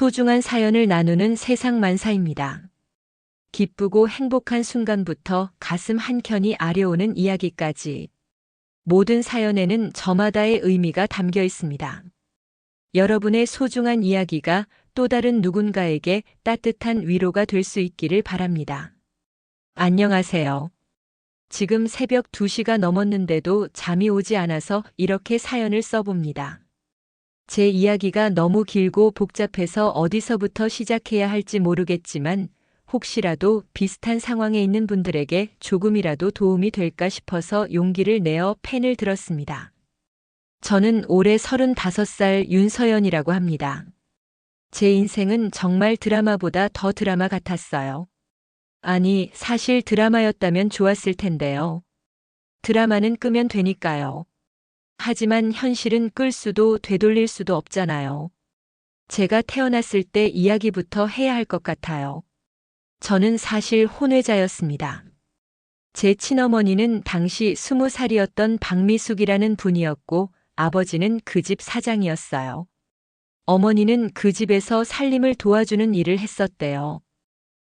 소중한 사연을 나누는 세상만사입니다. 기쁘고 행복한 순간부터 가슴 한켠이 아려오는 이야기까지 모든 사연에는 저마다의 의미가 담겨 있습니다. 여러분의 소중한 이야기가 또 다른 누군가에게 따뜻한 위로가 될 수 있기를 바랍니다. 안녕하세요. 지금 새벽 2시가 넘었는데도 잠이 오지 않아서 이렇게 사연을 써봅니다. 제 이야기가 너무 길고 복잡해서 어디서부터 시작해야 할지 모르겠지만 혹시라도 비슷한 상황에 있는 분들에게 조금이라도 도움이 될까 싶어서 용기를 내어 펜을 들었습니다. 저는 올해 35살 윤서연이라고 합니다. 제 인생은 정말 드라마보다 더 드라마 같았어요. 아니, 사실 드라마였다면 좋았을 텐데요. 드라마는 끄면 되니까요. 하지만 현실은 끌 수도 되돌릴 수도 없잖아요. 제가 태어났을 때 이야기부터 해야 할 것 같아요. 저는 사실 혼외자였습니다. 제 친어머니는 당시 20살이었던 박미숙이라는 분이었고 아버지는 그 집 사장이었어요. 어머니는 그 집에서 살림을 도와주는 일을 했었대요.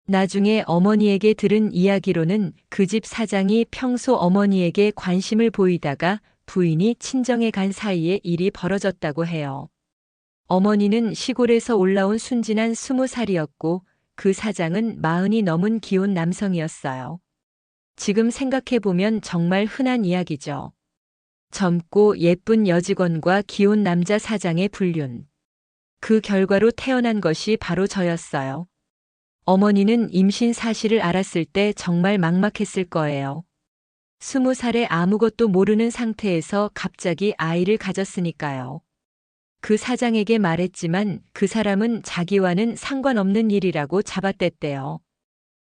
나중에 어머니에게 들은 이야기로는 그 집 사장이 평소 어머니에게 관심을 보이다가 부인이 친정에 간 사이에 일이 벌어졌다고 해요. 어머니는 시골에서 올라온 순진한 20살이었고 그 사장은 40이 넘은 기혼 남성이었어요. 지금 생각해보면 정말 흔한 이야기죠. 젊고 예쁜 여직원과 기혼 남자 사장의 불륜. 그 결과로 태어난 것이 바로 저였어요. 어머니는 임신 사실을 알았을 때 정말 막막했을 거예요. 20살에 아무것도 모르는 상태에서 갑자기 아이를 가졌으니까요. 그 사장에게 말했지만 그 사람은 자기와는 상관없는 일이라고 잡아댔대요.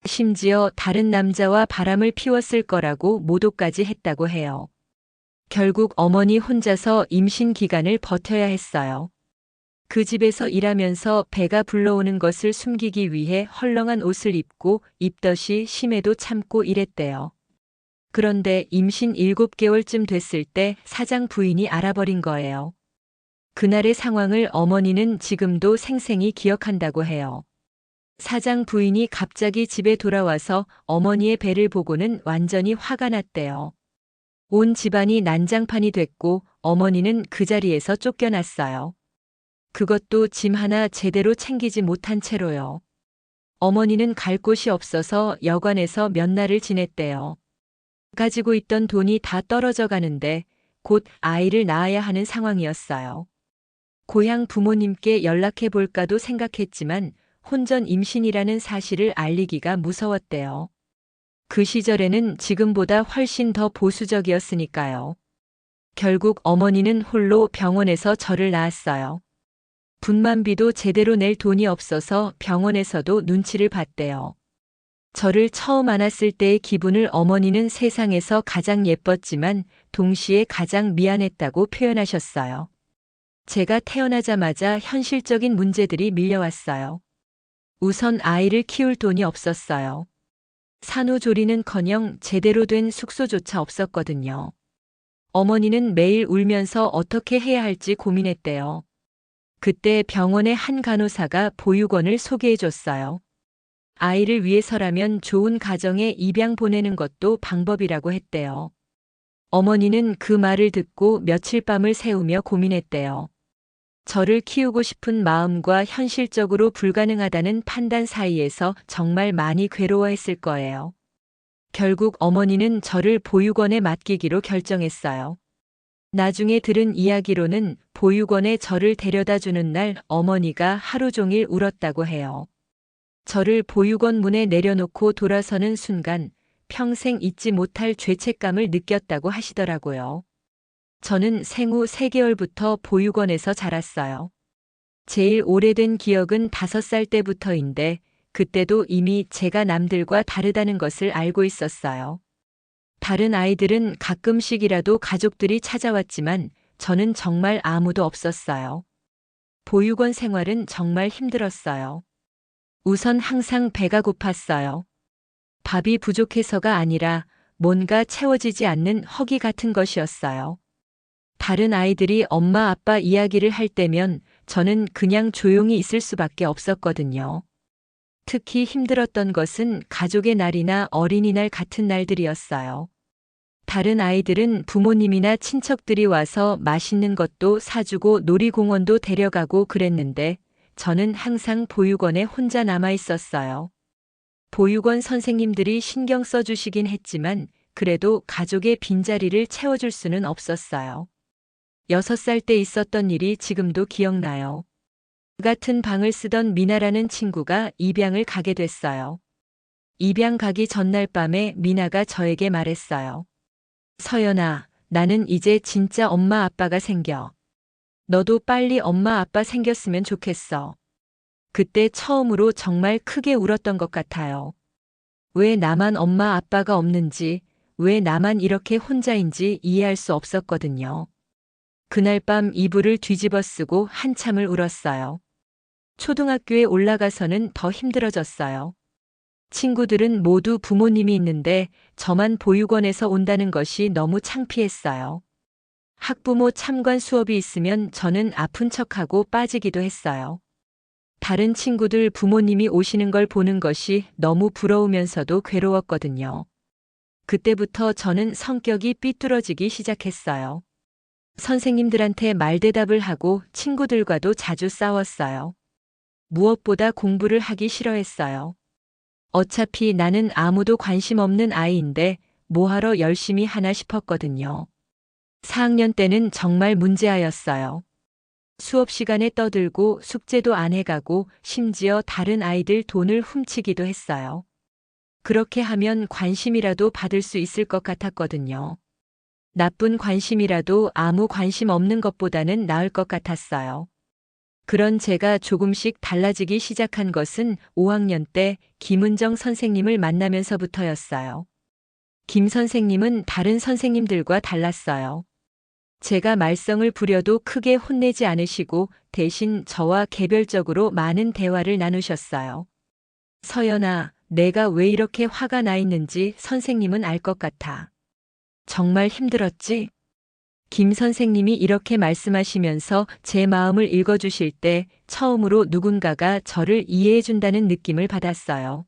심지어 다른 남자와 바람을 피웠을 거라고 모독까지 했다고 해요. 결국 어머니 혼자서 임신 기간을 버텨야 했어요. 그 집에서 일하면서 배가 불러오는 것을 숨기기 위해 헐렁한 옷을 입고 입덧이 심해도 참고 일했대요. 그런데 임신 7개월쯤 됐을 때 사장 부인이 알아버린 거예요. 그날의 상황을 어머니는 지금도 생생히 기억한다고 해요. 사장 부인이 갑자기 집에 돌아와서 어머니의 배를 보고는 완전히 화가 났대요. 온 집안이 난장판이 됐고 어머니는 그 자리에서 쫓겨났어요. 그것도 짐 하나 제대로 챙기지 못한 채로요. 어머니는 갈 곳이 없어서 여관에서 몇 날을 지냈대요. 가지고 있던 돈이 다 떨어져 가는데 곧 아이를 낳아야 하는 상황이었어요. 고향 부모님께 연락해 볼까도 생각했지만 혼전 임신이라는 사실을 알리기가 무서웠대요. 그 시절에는 지금보다 훨씬 더 보수적이었으니까요. 결국 어머니는 홀로 병원에서 저를 낳았어요. 분만비도 제대로 낼 돈이 없어서 병원에서도 눈치를 봤대요. 저를 처음 안았을 때의 기분을 어머니는 세상에서 가장 예뻤지만 동시에 가장 미안했다고 표현하셨어요. 제가 태어나자마자 현실적인 문제들이 밀려왔어요. 우선 아이를 키울 돈이 없었어요. 산후조리는커녕 제대로 된 숙소조차 없었거든요. 어머니는 매일 울면서 어떻게 해야 할지 고민했대요. 그때 병원의 한 간호사가 보육원을 소개해줬어요. 아이를 위해서라면 좋은 가정에 입양 보내는 것도 방법이라고 했대요. 어머니는 그 말을 듣고 며칠 밤을 새우며 고민했대요. 저를 키우고 싶은 마음과 현실적으로 불가능하다는 판단 사이에서 정말 많이 괴로워했을 거예요. 결국 어머니는 저를 보육원에 맡기기로 결정했어요. 나중에 들은 이야기로는 보육원에 저를 데려다 주는 날 어머니가 하루 종일 울었다고 해요. 저를 보육원 문에 내려놓고 돌아서는 순간 평생 잊지 못할 죄책감을 느꼈다고 하시더라고요. 저는 생후 3개월부터 보육원에서 자랐어요. 제일 오래된 기억은 5살 때부터인데 그때도 이미 제가 남들과 다르다는 것을 알고 있었어요. 다른 아이들은 가끔씩이라도 가족들이 찾아왔지만 저는 정말 아무도 없었어요. 보육원 생활은 정말 힘들었어요. 우선 항상 배가 고팠어요. 밥이 부족해서가 아니라 뭔가 채워지지 않는 허기 같은 것이었어요. 다른 아이들이 엄마 아빠 이야기를 할 때면 저는 그냥 조용히 있을 수밖에 없었거든요. 특히 힘들었던 것은 가족의 날이나 어린이날 같은 날들이었어요. 다른 아이들은 부모님이나 친척들이 와서 맛있는 것도 사주고 놀이공원도 데려가고 그랬는데 저는 항상 보육원에 혼자 남아 있었어요. 보육원 선생님들이 신경 써주시긴 했지만 그래도 가족의 빈자리를 채워줄 수는 없었어요. 6살 때 있었던 일이 지금도 기억나요. 같은 방을 쓰던 미나라는 친구가 입양을 가게 됐어요. 입양 가기 전날 밤에 미나가 저에게 말했어요. 서연아, 나는 이제 진짜 엄마 아빠가 생겨. 너도 빨리 엄마 아빠 생겼으면 좋겠어. 그때 처음으로 정말 크게 울었던 것 같아요. 왜 나만 엄마 아빠가 없는지, 왜 나만 이렇게 혼자인지 이해할 수 없었거든요. 그날 밤 이불을 뒤집어 쓰고 한참을 울었어요. 초등학교에 올라가서는 더 힘들어졌어요. 친구들은 모두 부모님이 있는데 저만 보육원에서 온다는 것이 너무 창피했어요. 학부모 참관 수업이 있으면 저는 아픈 척하고 빠지기도 했어요. 다른 친구들 부모님이 오시는 걸 보는 것이 너무 부러우면서도 괴로웠거든요. 그때부터 저는 성격이 삐뚤어지기 시작했어요. 선생님들한테 말대답을 하고 친구들과도 자주 싸웠어요. 무엇보다 공부를 하기 싫어했어요. 어차피 나는 아무도 관심 없는 아이인데 뭐하러 열심히 하나 싶었거든요. 4학년 때는 정말 문제아였어요. 수업 시간에 떠들고 숙제도 안 해가고 심지어 다른 아이들 돈을 훔치기도 했어요. 그렇게 하면 관심이라도 받을 수 있을 것 같았거든요. 나쁜 관심이라도 아무 관심 없는 것보다는 나을 것 같았어요. 그런 제가 조금씩 달라지기 시작한 것은 5학년 때 김은정 선생님을 만나면서부터였어요. 김 선생님은 다른 선생님들과 달랐어요. 제가 말썽을 부려도 크게 혼내지 않으시고 대신 저와 개별적으로 많은 대화를 나누셨어요. 서연아, 내가 왜 이렇게 화가 나 있는지 선생님은 알 것 같아. 정말 힘들었지? 김 선생님이 이렇게 말씀하시면서 제 마음을 읽어주실 때 처음으로 누군가가 저를 이해해준다는 느낌을 받았어요.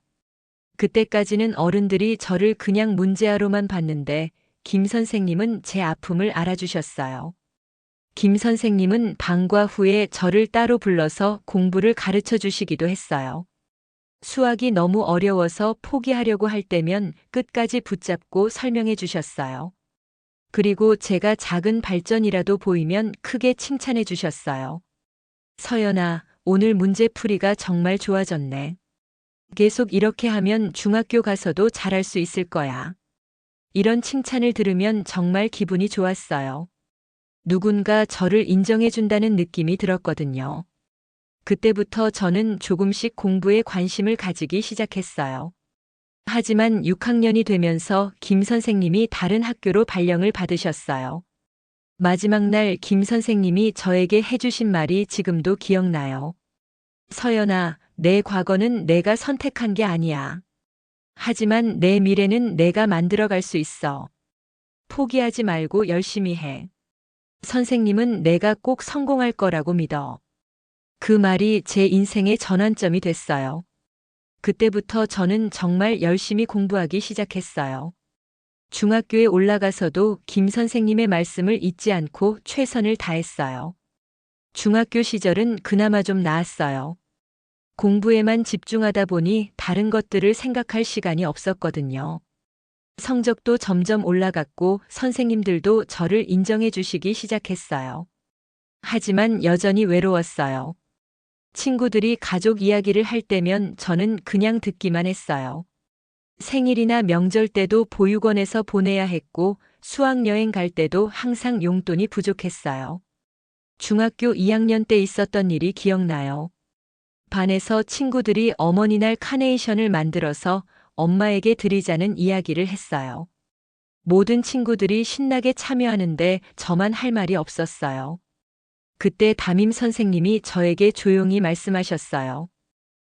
그때까지는 어른들이 저를 그냥 문제아로만 봤는데 김 선생님은 제 아픔을 알아주셨어요. 김 선생님은 방과 후에 저를 따로 불러서 공부를 가르쳐 주시기도 했어요. 수학이 너무 어려워서 포기하려고 할 때면 끝까지 붙잡고 설명해 주셨어요. 그리고 제가 작은 발전이라도 보이면 크게 칭찬해 주셨어요. 서연아, 오늘 문제풀이가 정말 좋아졌네. 계속 이렇게 하면 중학교 가서도 잘할 수 있을 거야. 이런 칭찬을 들으면 정말 기분이 좋았어요. 누군가 저를 인정해 준다는 느낌이 들었거든요. 그때부터 저는 조금씩 공부에 관심을 가지기 시작했어요. 하지만 6학년이 되면서 김 선생님이 다른 학교로 발령을 받으셨어요. 마지막 날 김 선생님이 저에게 해주신 말이 지금도 기억나요. 서연아, 내 과거는 내가 선택한 게 아니야. 하지만 내 미래는 내가 만들어갈 수 있어. 포기하지 말고 열심히 해. 선생님은 내가 꼭 성공할 거라고 믿어. 그 말이 제 인생의 전환점이 됐어요. 그때부터 저는 정말 열심히 공부하기 시작했어요. 중학교에 올라가서도 김 선생님의 말씀을 잊지 않고 최선을 다했어요. 중학교 시절은 그나마 좀 나았어요. 공부에만 집중하다 보니 다른 것들을 생각할 시간이 없었거든요. 성적도 점점 올라갔고 선생님들도 저를 인정해 주시기 시작했어요. 하지만 여전히 외로웠어요. 친구들이 가족 이야기를 할 때면 저는 그냥 듣기만 했어요. 생일이나 명절 때도 보육원에서 보내야 했고 수학여행 갈 때도 항상 용돈이 부족했어요. 중학교 2학년 때 있었던 일이 기억나요. 반에서 친구들이 어머니날 카네이션을 만들어서 엄마에게 드리자는 이야기를 했어요. 모든 친구들이 신나게 참여하는데 저만 할 말이 없었어요. 그때 담임 선생님이 저에게 조용히 말씀하셨어요.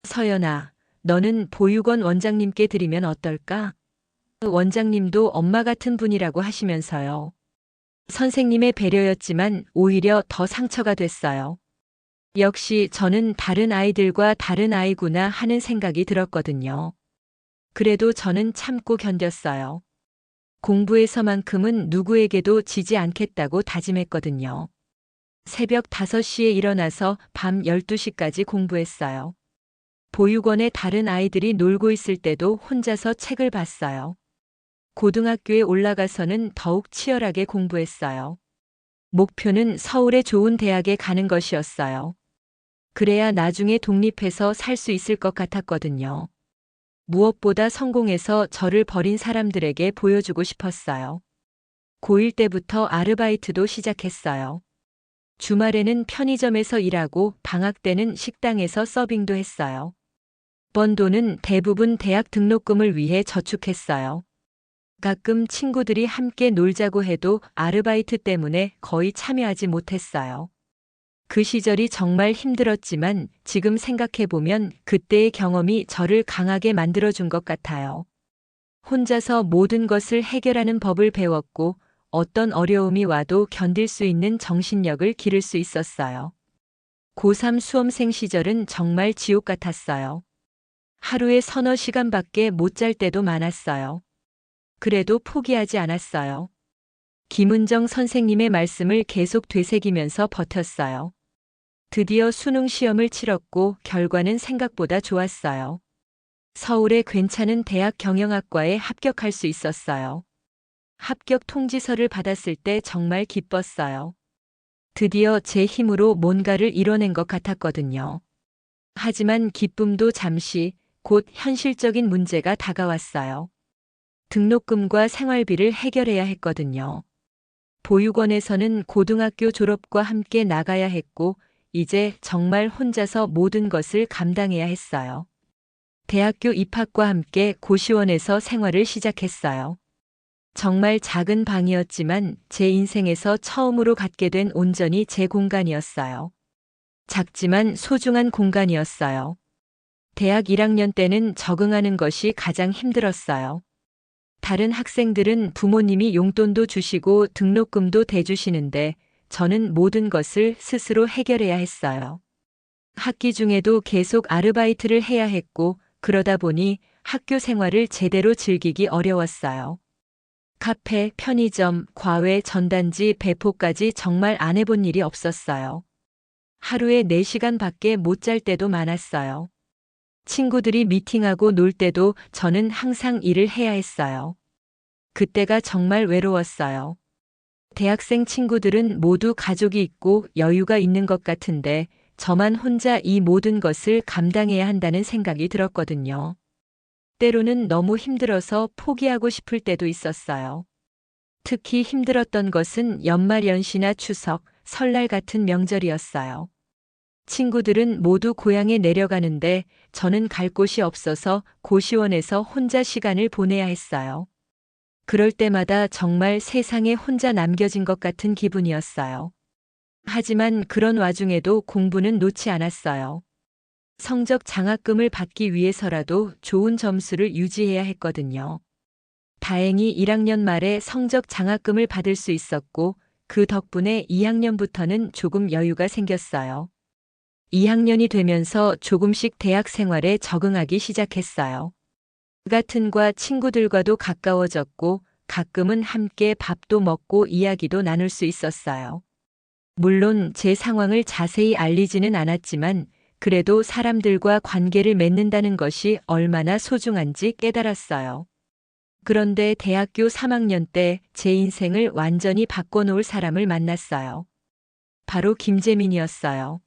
서연아, 너는 보육원 원장님께 드리면 어떨까? 원장님도 엄마 같은 분이라고 하시면서요. 선생님의 배려였지만 오히려 더 상처가 됐어요. 역시 저는 다른 아이들과 다른 아이구나 하는 생각이 들었거든요. 그래도 저는 참고 견뎠어요. 공부에서만큼은 누구에게도 지지 않겠다고 다짐했거든요. 새벽 5시에 일어나서 밤 12시까지 공부했어요. 보육원에 다른 아이들이 놀고 있을 때도 혼자서 책을 봤어요. 고등학교에 올라가서는 더욱 치열하게 공부했어요. 목표는 서울의 좋은 대학에 가는 것이었어요. 그래야 나중에 독립해서 살 수 있을 것 같았거든요. 무엇보다 성공해서 저를 버린 사람들에게 보여주고 싶었어요. 고1 때부터 아르바이트도 시작했어요. 주말에는 편의점에서 일하고 방학 때는 식당에서 서빙도 했어요. 번 돈은 대부분 대학 등록금을 위해 저축했어요. 가끔 친구들이 함께 놀자고 해도 아르바이트 때문에 거의 참여하지 못했어요. 그 시절이 정말 힘들었지만 지금 생각해보면 그때의 경험이 저를 강하게 만들어준 것 같아요. 혼자서 모든 것을 해결하는 법을 배웠고 어떤 어려움이 와도 견딜 수 있는 정신력을 기를 수 있었어요. 고3 수험생 시절은 정말 지옥 같았어요. 하루에 서너 시간밖에 못 잘 때도 많았어요. 그래도 포기하지 않았어요. 김은정 선생님의 말씀을 계속 되새기면서 버텼어요. 드디어 수능 시험을 치렀고 결과는 생각보다 좋았어요. 서울의 괜찮은 대학 경영학과에 합격할 수 있었어요. 합격 통지서를 받았을 때 정말 기뻤어요. 드디어 제 힘으로 뭔가를 이뤄낸 것 같았거든요. 하지만 기쁨도 잠시, 곧 현실적인 문제가 다가왔어요. 등록금과 생활비를 해결해야 했거든요. 보육원에서는 고등학교 졸업과 함께 나가야 했고, 이제 정말 혼자서 모든 것을 감당해야 했어요. 대학교 입학과 함께 고시원에서 생활을 시작했어요. 정말 작은 방이었지만 제 인생에서 처음으로 갖게 된 온전히 제 공간이었어요. 작지만 소중한 공간이었어요. 대학 1학년 때는 적응하는 것이 가장 힘들었어요. 다른 학생들은 부모님이 용돈도 주시고 등록금도 대주시는데 저는 모든 것을 스스로 해결해야 했어요. 학기 중에도 계속 아르바이트를 해야 했고 그러다 보니 학교 생활을 제대로 즐기기 어려웠어요. 카페, 편의점, 과외, 전단지, 배포까지 정말 안 해본 일이 없었어요. 하루에 4시간밖에 못 잘 때도 많았어요. 친구들이 미팅하고 놀 때도 저는 항상 일을 해야 했어요. 그때가 정말 외로웠어요. 대학생 친구들은 모두 가족이 있고 여유가 있는 것 같은데 저만 혼자 이 모든 것을 감당해야 한다는 생각이 들었거든요. 때로는 너무 힘들어서 포기하고 싶을 때도 있었어요. 특히 힘들었던 것은 연말 연시나 추석, 설날 같은 명절이었어요. 친구들은 모두 고향에 내려가는데 저는 갈 곳이 없어서 고시원에서 혼자 시간을 보내야 했어요. 그럴 때마다 정말 세상에 혼자 남겨진 것 같은 기분이었어요. 하지만 그런 와중에도 공부는 놓지 않았어요. 성적 장학금을 받기 위해서라도 좋은 점수를 유지해야 했거든요. 다행히 1학년 말에 성적 장학금을 받을 수 있었고 그 덕분에 2학년부터는 조금 여유가 생겼어요. 2학년이 되면서 조금씩 대학 생활에 적응하기 시작했어요. 같은 과 친구들과도 가까워졌고 가끔은 함께 밥도 먹고 이야기도 나눌 수 있었어요. 물론 제 상황을 자세히 알리지는 않았지만 그래도 사람들과 관계를 맺는다는 것이 얼마나 소중한지 깨달았어요. 그런데 대학교 3학년 때 제 인생을 완전히 바꿔놓을 사람을 만났어요. 바로 김재민이었어요.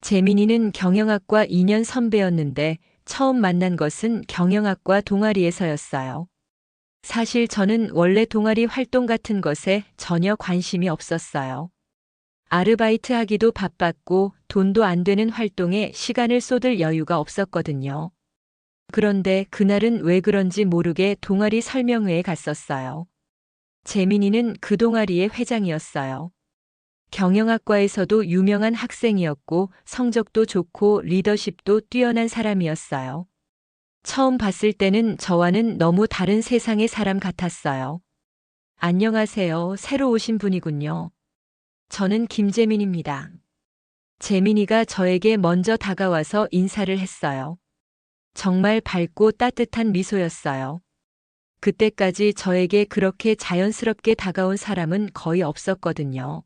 재민이는 경영학과 2년 선배였는데 처음 만난 것은 경영학과 동아리에서였어요. 사실 저는 원래 동아리 활동 같은 것에 전혀 관심이 없었어요. 아르바이트 하기도 바빴고 돈도 안 되는 활동에 시간을 쏟을 여유가 없었거든요. 그런데 그날은 왜 그런지 모르게 동아리 설명회에 갔었어요. 재민이는 그 동아리의 회장이었어요. 경영학과에서도 유명한 학생이었고 성적도 좋고 리더십도 뛰어난 사람이었어요. 처음 봤을 때는 저와는 너무 다른 세상의 사람 같았어요. 안녕하세요. 새로 오신 분이군요. 저는 김재민입니다. 재민이가 저에게 먼저 다가와서 인사를 했어요. 정말 밝고 따뜻한 미소였어요. 그때까지 저에게 그렇게 자연스럽게 다가온 사람은 거의 없었거든요.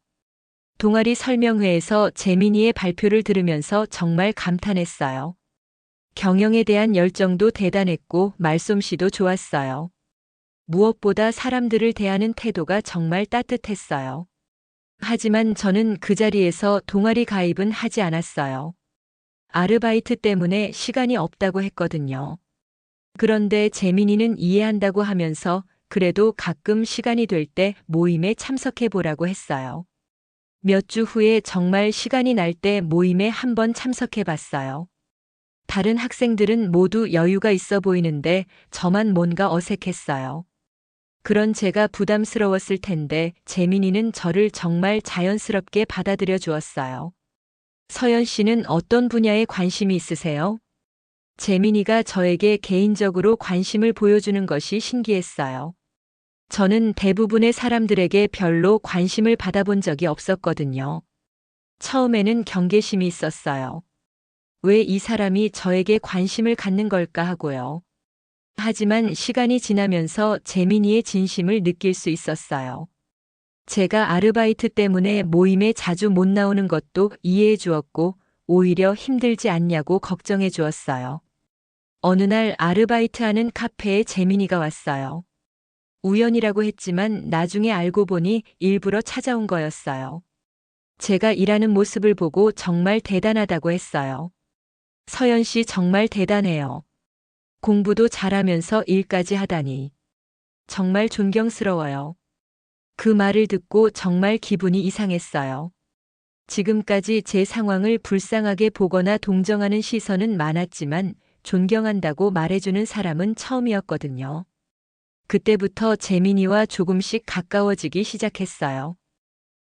동아리 설명회에서 재민이의 발표를 들으면서 정말 감탄했어요. 경영에 대한 열정도 대단했고 말솜씨도 좋았어요. 무엇보다 사람들을 대하는 태도가 정말 따뜻했어요. 하지만 저는 그 자리에서 동아리 가입은 하지 않았어요. 아르바이트 때문에 시간이 없다고 했거든요. 그런데 재민이는 이해한다고 하면서 그래도 가끔 시간이 될 때 모임에 참석해 보라고 했어요. 몇 주 후에 정말 시간이 날 때 모임에 한번 참석해 봤어요. 다른 학생들은 모두 여유가 있어 보이는데 저만 뭔가 어색했어요. 그런 제가 부담스러웠을 텐데 재민이는 저를 정말 자연스럽게 받아들여 주었어요. 서연 씨는 어떤 분야에 관심이 있으세요? 재민이가 저에게 개인적으로 관심을 보여주는 것이 신기했어요. 저는 대부분의 사람들에게 별로 관심을 받아본 적이 없었거든요. 처음에는 경계심이 있었어요. 왜 이 사람이 저에게 관심을 갖는 걸까 하고요. 하지만 시간이 지나면서 재민이의 진심을 느낄 수 있었어요. 제가 아르바이트 때문에 모임에 자주 못 나오는 것도 이해해 주었고 오히려 힘들지 않냐고 걱정해 주었어요. 어느 날 아르바이트하는 카페에 재민이가 왔어요. 우연이라고 했지만 나중에 알고 보니 일부러 찾아온 거였어요. 제가 일하는 모습을 보고 정말 대단하다고 했어요. 서연 씨 정말 대단해요. 공부도 잘하면서 일까지 하다니. 정말 존경스러워요. 그 말을 듣고 정말 기분이 이상했어요. 지금까지 제 상황을 불쌍하게 보거나 동정하는 시선은 많았지만 존경한다고 말해주는 사람은 처음이었거든요. 그때부터 재민이와 조금씩 가까워지기 시작했어요.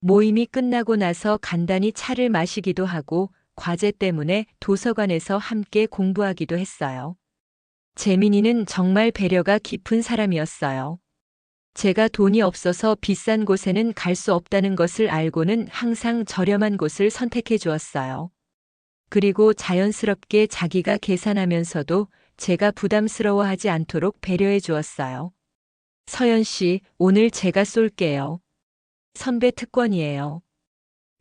모임이 끝나고 나서 간단히 차를 마시기도 하고 과제 때문에 도서관에서 함께 공부하기도 했어요. 재민이는 정말 배려가 깊은 사람이었어요. 제가 돈이 없어서 비싼 곳에는 갈 수 없다는 것을 알고는 항상 저렴한 곳을 선택해 주었어요. 그리고 자연스럽게 자기가 계산하면서도 제가 부담스러워하지 않도록 배려해 주었어요. 서연 씨, 오늘 제가 쏠게요. 선배 특권이에요.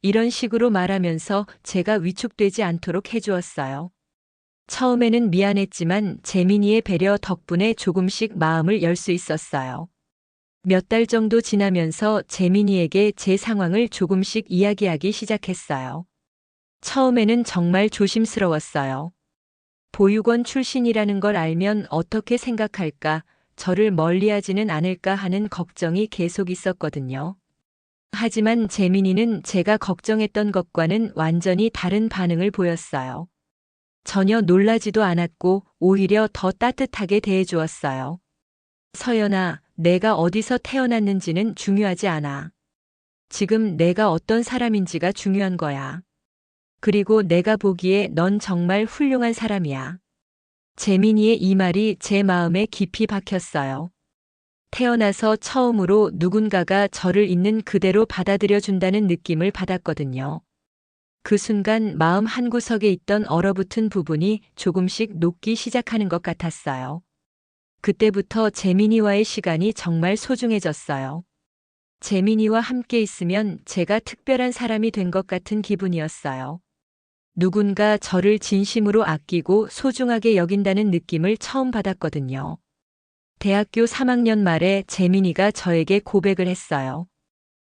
이런 식으로 말하면서 제가 위축되지 않도록 해주었어요. 처음에는 미안했지만 재민이의 배려 덕분에 조금씩 마음을 열 수 있었어요. 몇 달 정도 지나면서 재민이에게 제 상황을 조금씩 이야기하기 시작했어요. 처음에는 정말 조심스러웠어요. 보육원 출신이라는 걸 알면 어떻게 생각할까, 저를 멀리하지는 않을까 하는 걱정이 계속 있었거든요. 하지만 재민이는 제가 걱정했던 것과는 완전히 다른 반응을 보였어요. 전혀 놀라지도 않았고 오히려 더 따뜻하게 대해주었어요. 서연아, 내가 어디서 태어났는지는 중요하지 않아. 지금 내가 어떤 사람인지가 중요한 거야. 그리고 내가 보기에 넌 정말 훌륭한 사람이야. 재민이의 이 말이 제 마음에 깊이 박혔어요. 태어나서 처음으로 누군가가 저를 있는 그대로 받아들여 준다는 느낌을 받았거든요. 그 순간 마음 한구석에 있던 얼어붙은 부분이 조금씩 녹기 시작하는 것 같았어요. 그때부터 재민이와의 시간이 정말 소중해졌어요. 재민이와 함께 있으면 제가 특별한 사람이 된 것 같은 기분이었어요. 누군가 저를 진심으로 아끼고 소중하게 여긴다는 느낌을 처음 받았거든요. 대학교 3학년 말에 재민이가 저에게 고백을 했어요.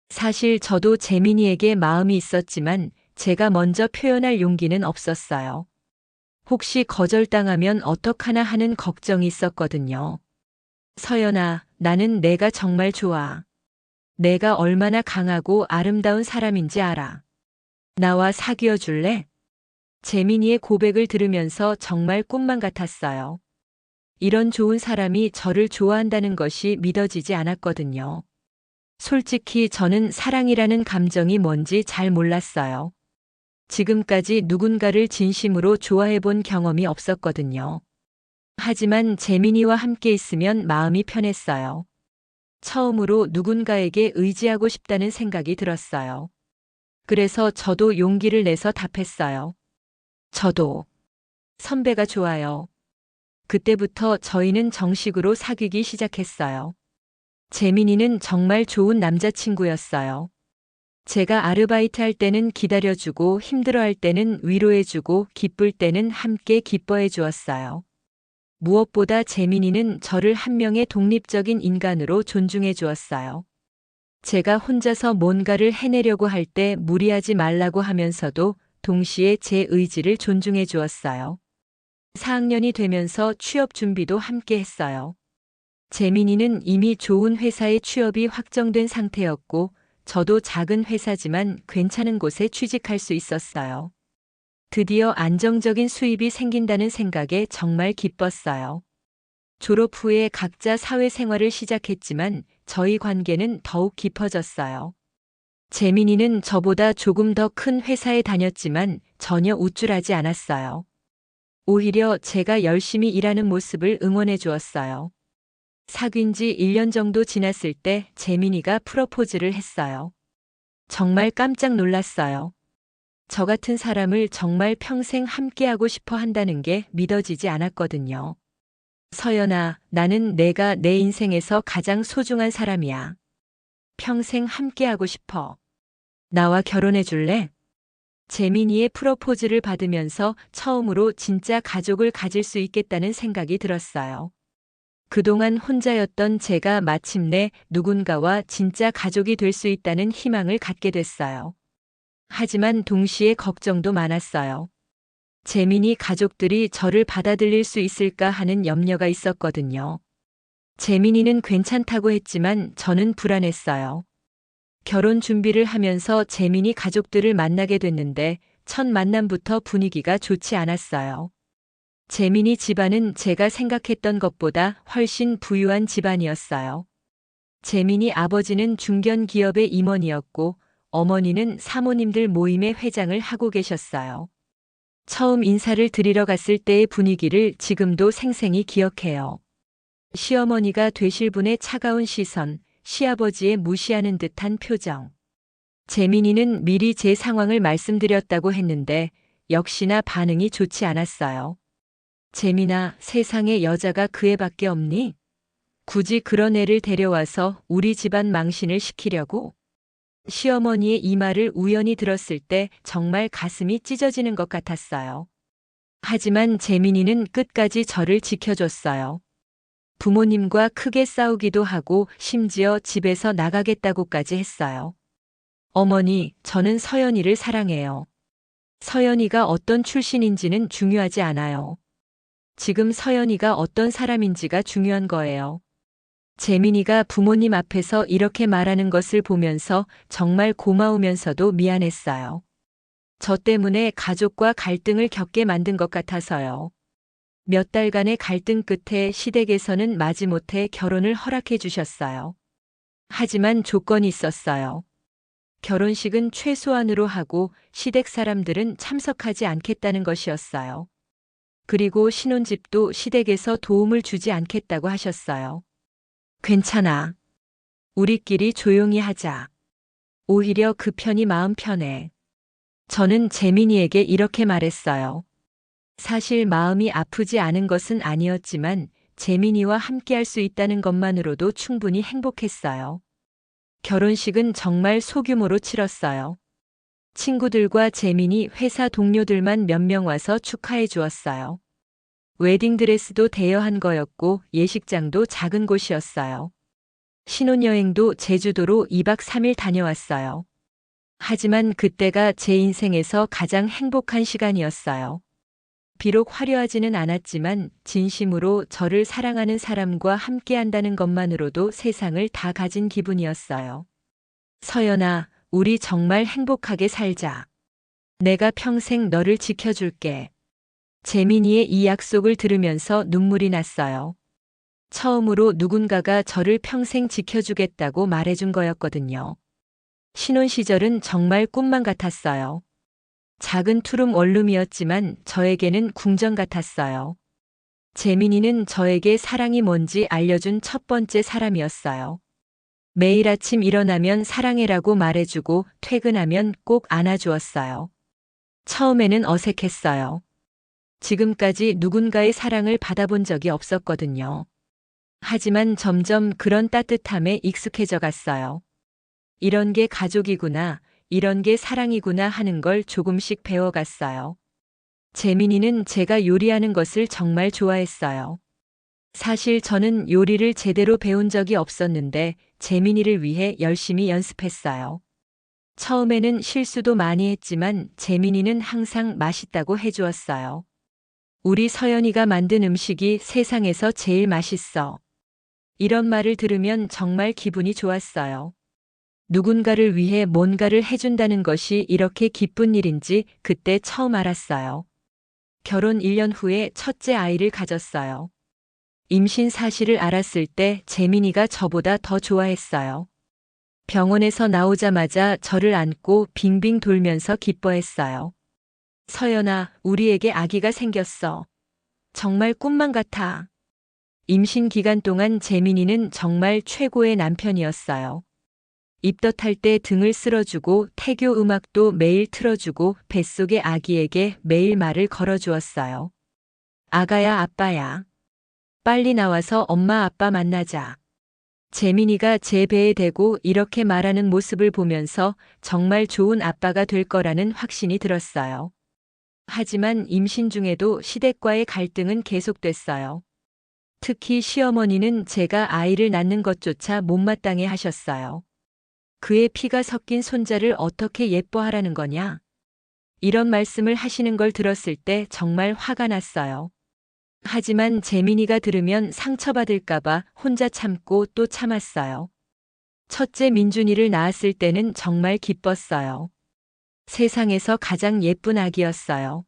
사실 저도 재민이에게 마음이 있었지만 제가 먼저 표현할 용기는 없었어요. 혹시 거절당하면 어떡하나 하는 걱정이 있었거든요. 서연아, 나는 내가 정말 좋아. 내가 얼마나 강하고 아름다운 사람인지 알아. 나와 사귀어 줄래? 재민이의 고백을 들으면서 정말 꿈만 같았어요. 이런 좋은 사람이 저를 좋아한다는 것이 믿어지지 않았거든요. 솔직히 저는 사랑이라는 감정이 뭔지 잘 몰랐어요. 지금까지 누군가를 진심으로 좋아해 본 경험이 없었거든요. 하지만 재민이와 함께 있으면 마음이 편했어요. 처음으로 누군가에게 의지하고 싶다는 생각이 들었어요. 그래서 저도 용기를 내서 답했어요. 저도 선배가 좋아요. 그때부터 저희는 정식으로 사귀기 시작했어요. 재민이는 정말 좋은 남자친구였어요. 제가 아르바이트 할 때는 기다려주고 힘들어할 때는 위로해주고 기쁠 때는 함께 기뻐해 주었어요. 무엇보다 재민이는 저를 한 명의 독립적인 인간으로 존중해 주었어요. 제가 혼자서 뭔가를 해내려고 할 때 무리하지 말라고 하면서도 동시에 제 의지를 존중해 주었어요. 4학년이 되면서 취업 준비도 함께 했어요. 재민이는 이미 좋은 회사에 취업이 확정된 상태였고, 저도 작은 회사지만 괜찮은 곳에 취직할 수 있었어요. 드디어 안정적인 수입이 생긴다는 생각에 정말 기뻤어요. 졸업 후에 각자 사회생활을 시작했지만 저희 관계는 더욱 깊어졌어요. 재민이는 저보다 조금 더 큰 회사에 다녔지만 전혀 우쭐하지 않았어요. 오히려 제가 열심히 일하는 모습을 응원해 주었어요. 사귄 지 1년 정도 지났을 때 재민이가 프러포즈를 했어요. 정말 깜짝 놀랐어요. 저 같은 사람을 정말 평생 함께하고 싶어 한다는 게 믿어지지 않았거든요. 서연아, 나는 내가 내 인생에서 가장 소중한 사람이야. 평생 함께하고 싶어. 나와 결혼해 줄래? 재민이의 프러포즈를 받으면서 처음으로 진짜 가족을 가질 수 있겠다는 생각이 들었어요. 그동안 혼자였던 제가 마침내 누군가와 진짜 가족이 될 수 있다는 희망을 갖게 됐어요. 하지만 동시에 걱정도 많았어요. 재민이 가족들이 저를 받아들일 수 있을까 하는 염려가 있었거든요. 재민이는 괜찮다고 했지만 저는 불안했어요. 결혼 준비를 하면서 재민이 가족들을 만나게 됐는데 첫 만남부터 분위기가 좋지 않았어요. 재민이 집안은 제가 생각했던 것보다 훨씬 부유한 집안이었어요. 재민이 아버지는 중견 기업의 임원이었고 어머니는 사모님들 모임의 회장을 하고 계셨어요. 처음 인사를 드리러 갔을 때의 분위기를 지금도 생생히 기억해요. 시어머니가 되실 분의 차가운 시선, 시아버지의 무시하는 듯한 표정. 재민이는 미리 제 상황을 말씀드렸다고 했는데 역시나 반응이 좋지 않았어요. 재민아, 세상에 여자가 그 애밖에 없니? 굳이 그런 애를 데려와서 우리 집안 망신을 시키려고? 시어머니의 이 말을 우연히 들었을 때 정말 가슴이 찢어지는 것 같았어요. 하지만 재민이는 끝까지 저를 지켜줬어요. 부모님과 크게 싸우기도 하고 심지어 집에서 나가겠다고까지 했어요. 어머니, 저는 서연이를 사랑해요. 서연이가 어떤 출신인지는 중요하지 않아요. 지금 서연이가 어떤 사람인지가 중요한 거예요. 재민이가 부모님 앞에서 이렇게 말하는 것을 보면서 정말 고마우면서도 미안했어요. 저 때문에 가족과 갈등을 겪게 만든 것 같아서요. 몇 달간의 갈등 끝에 시댁에서는 마지못해 결혼을 허락해 주셨어요. 하지만 조건이 있었어요. 결혼식은 최소한으로 하고 시댁 사람들은 참석하지 않겠다는 것이었어요. 그리고 신혼집도 시댁에서 도움을 주지 않겠다고 하셨어요. 괜찮아. 우리끼리 조용히 하자. 오히려 그 편이 마음 편해. 저는 재민이에게 이렇게 말했어요. 사실 마음이 아프지 않은 것은 아니었지만 재민이와 함께할 수 있다는 것만으로도 충분히 행복했어요. 결혼식은 정말 소규모로 치렀어요. 친구들과 재민이 회사 동료들만 몇 명 와서 축하해 주었어요. 웨딩드레스도 대여한 거였고 예식장도 작은 곳이었어요. 신혼여행도 제주도로 2박 3일 다녀왔어요. 하지만 그때가 제 인생에서 가장 행복한 시간이었어요. 비록 화려하지는 않았지만 진심으로 저를 사랑하는 사람과 함께한다는 것만으로도 세상을 다 가진 기분이었어요. 서연아, 우리 정말 행복하게 살자. 내가 평생 너를 지켜줄게. 재민이의 이 약속을 들으면서 눈물이 났어요. 처음으로 누군가가 저를 평생 지켜주겠다고 말해준 거였거든요. 신혼 시절은 정말 꿈만 같았어요. 작은 투룸 원룸이었지만 저에게는 궁전 같았어요. 재민이는 저에게 사랑이 뭔지 알려준 첫 번째 사람이었어요. 매일 아침 일어나면 사랑해라고 말해주고 퇴근하면 꼭 안아주었어요. 처음에는 어색했어요. 지금까지 누군가의 사랑을 받아본 적이 없었거든요. 하지만 점점 그런 따뜻함에 익숙해져 갔어요. 이런 게 가족이구나, 이런 게 사랑이구나 하는 걸 조금씩 배워갔어요. 재민이는 제가 요리하는 것을 정말 좋아했어요. 사실 저는 요리를 제대로 배운 적이 없었는데 재민이를 위해 열심히 연습했어요. 처음에는 실수도 많이 했지만 재민이는 항상 맛있다고 해주었어요. 우리 서연이가 만든 음식이 세상에서 제일 맛있어. 이런 말을 들으면 정말 기분이 좋았어요. 누군가를 위해 뭔가를 해준다는 것이 이렇게 기쁜 일인지 그때 처음 알았어요. 결혼 1년 후에 첫째 아이를 가졌어요. 임신 사실을 알았을 때 재민이가 저보다 더 좋아했어요. 병원에서 나오자마자 저를 안고 빙빙 돌면서 기뻐했어요. 서연아, 우리에게 아기가 생겼어. 정말 꿈만 같아. 임신 기간 동안 재민이는 정말 최고의 남편이었어요. 입덧할 때 등을 쓸어주고 태교 음악도 매일 틀어주고 뱃속의 아기에게 매일 말을 걸어주었어요. 아가야, 아빠야. 빨리 나와서 엄마 아빠 만나자. 재민이가 제 배에 대고 이렇게 말하는 모습을 보면서 정말 좋은 아빠가 될 거라는 확신이 들었어요. 하지만 임신 중에도 시댁과의 갈등은 계속됐어요. 특히 시어머니는 제가 아이를 낳는 것조차 못마땅해 하셨어요. 그의 피가 섞인 손자를 어떻게 예뻐하라는 거냐? 이런 말씀을 하시는 걸 들었을 때 정말 화가 났어요. 하지만 재민이가 들으면 상처받을까봐 혼자 참고 또 참았어요. 첫째 민준이를 낳았을 때는 정말 기뻤어요. 세상에서 가장 예쁜 아기였어요.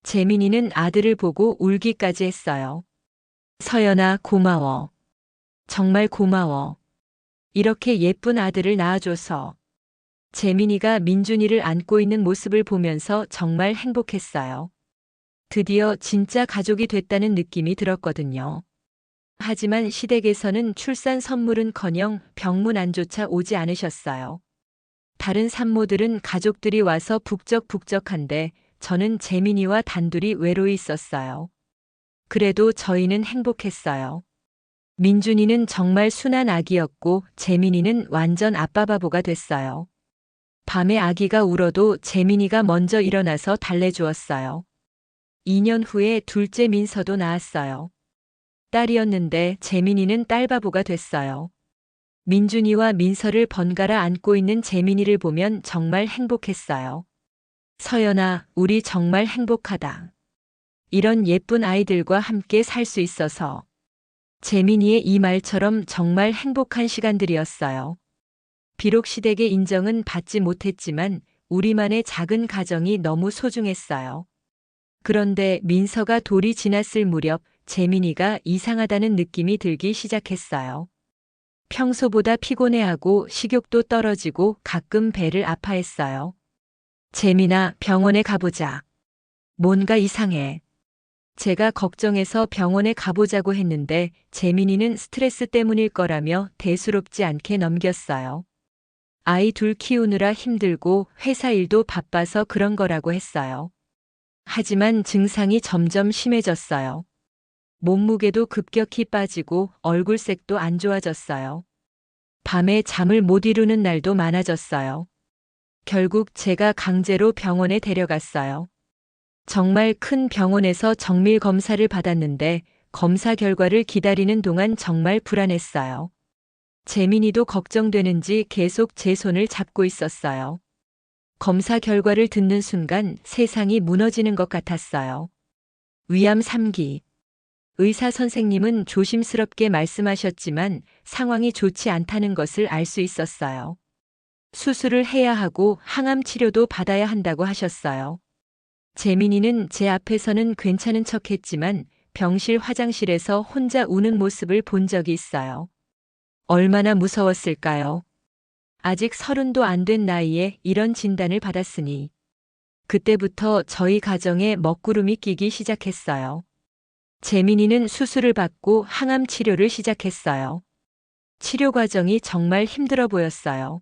재민이는 아들을 보고 울기까지 했어요. 서연아, 고마워. 정말 고마워. 이렇게 예쁜 아들을 낳아줘서. 재민이가 민준이를 안고 있는 모습을 보면서 정말 행복했어요. 드디어 진짜 가족이 됐다는 느낌이 들었거든요. 하지만 시댁에서는 출산 선물은커녕 병문안조차 오지 않으셨어요. 다른 산모들은 가족들이 와서 북적북적한데 저는 재민이와 단둘이 외로이 있었어요. 그래도 저희는 행복했어요. 민준이는 정말 순한 아기였고 재민이는 완전 아빠 바보가 됐어요. 밤에 아기가 울어도 재민이가 먼저 일어나서 달래주었어요. 2년 후에 둘째 민서도 낳았어요. 딸이었는데 재민이는 딸바보가 됐어요. 민준이와 민서를 번갈아 안고 있는 재민이를 보면 정말 행복했어요. 서연아, 우리 정말 행복하다. 이런 예쁜 아이들과 함께 살 수 있어서. 재민이의 이 말처럼 정말 행복한 시간들이었어요. 비록 시댁의 인정은 받지 못했지만 우리만의 작은 가정이 너무 소중했어요. 그런데 민서가 돌이 지났을 무렵 재민이가 이상하다는 느낌이 들기 시작했어요. 평소보다 피곤해하고 식욕도 떨어지고 가끔 배를 아파했어요. 재민아, 병원에 가보자. 뭔가 이상해. 제가 걱정해서 병원에 가보자고 했는데 재민이는 스트레스 때문일 거라며 대수롭지 않게 넘겼어요. 아이 둘 키우느라 힘들고 회사 일도 바빠서 그런 거라고 했어요. 하지만 증상이 점점 심해졌어요. 몸무게도 급격히 빠지고 얼굴색도 안 좋아졌어요. 밤에 잠을 못 이루는 날도 많아졌어요. 결국 제가 강제로 병원에 데려갔어요. 정말 큰 병원에서 정밀 검사를 받았는데 검사 결과를 기다리는 동안 정말 불안했어요. 재민이도 걱정되는지 계속 제 손을 잡고 있었어요. 검사 결과를 듣는 순간 세상이 무너지는 것 같았어요. 위암 3기. 의사 선생님은 조심스럽게 말씀하셨지만 상황이 좋지 않다는 것을 알 수 있었어요. 수술을 해야 하고 항암 치료도 받아야 한다고 하셨어요. 재민이는 제 앞에서는 괜찮은 척했지만 병실 화장실에서 혼자 우는 모습을 본 적이 있어요. 얼마나 무서웠을까요? 아직 30도 안 된 나이에 이런 진단을 받았으니. 그때부터 저희 가정에 먹구름이 끼기 시작했어요. 재민이는 수술을 받고 항암 치료를 시작했어요. 치료 과정이 정말 힘들어 보였어요.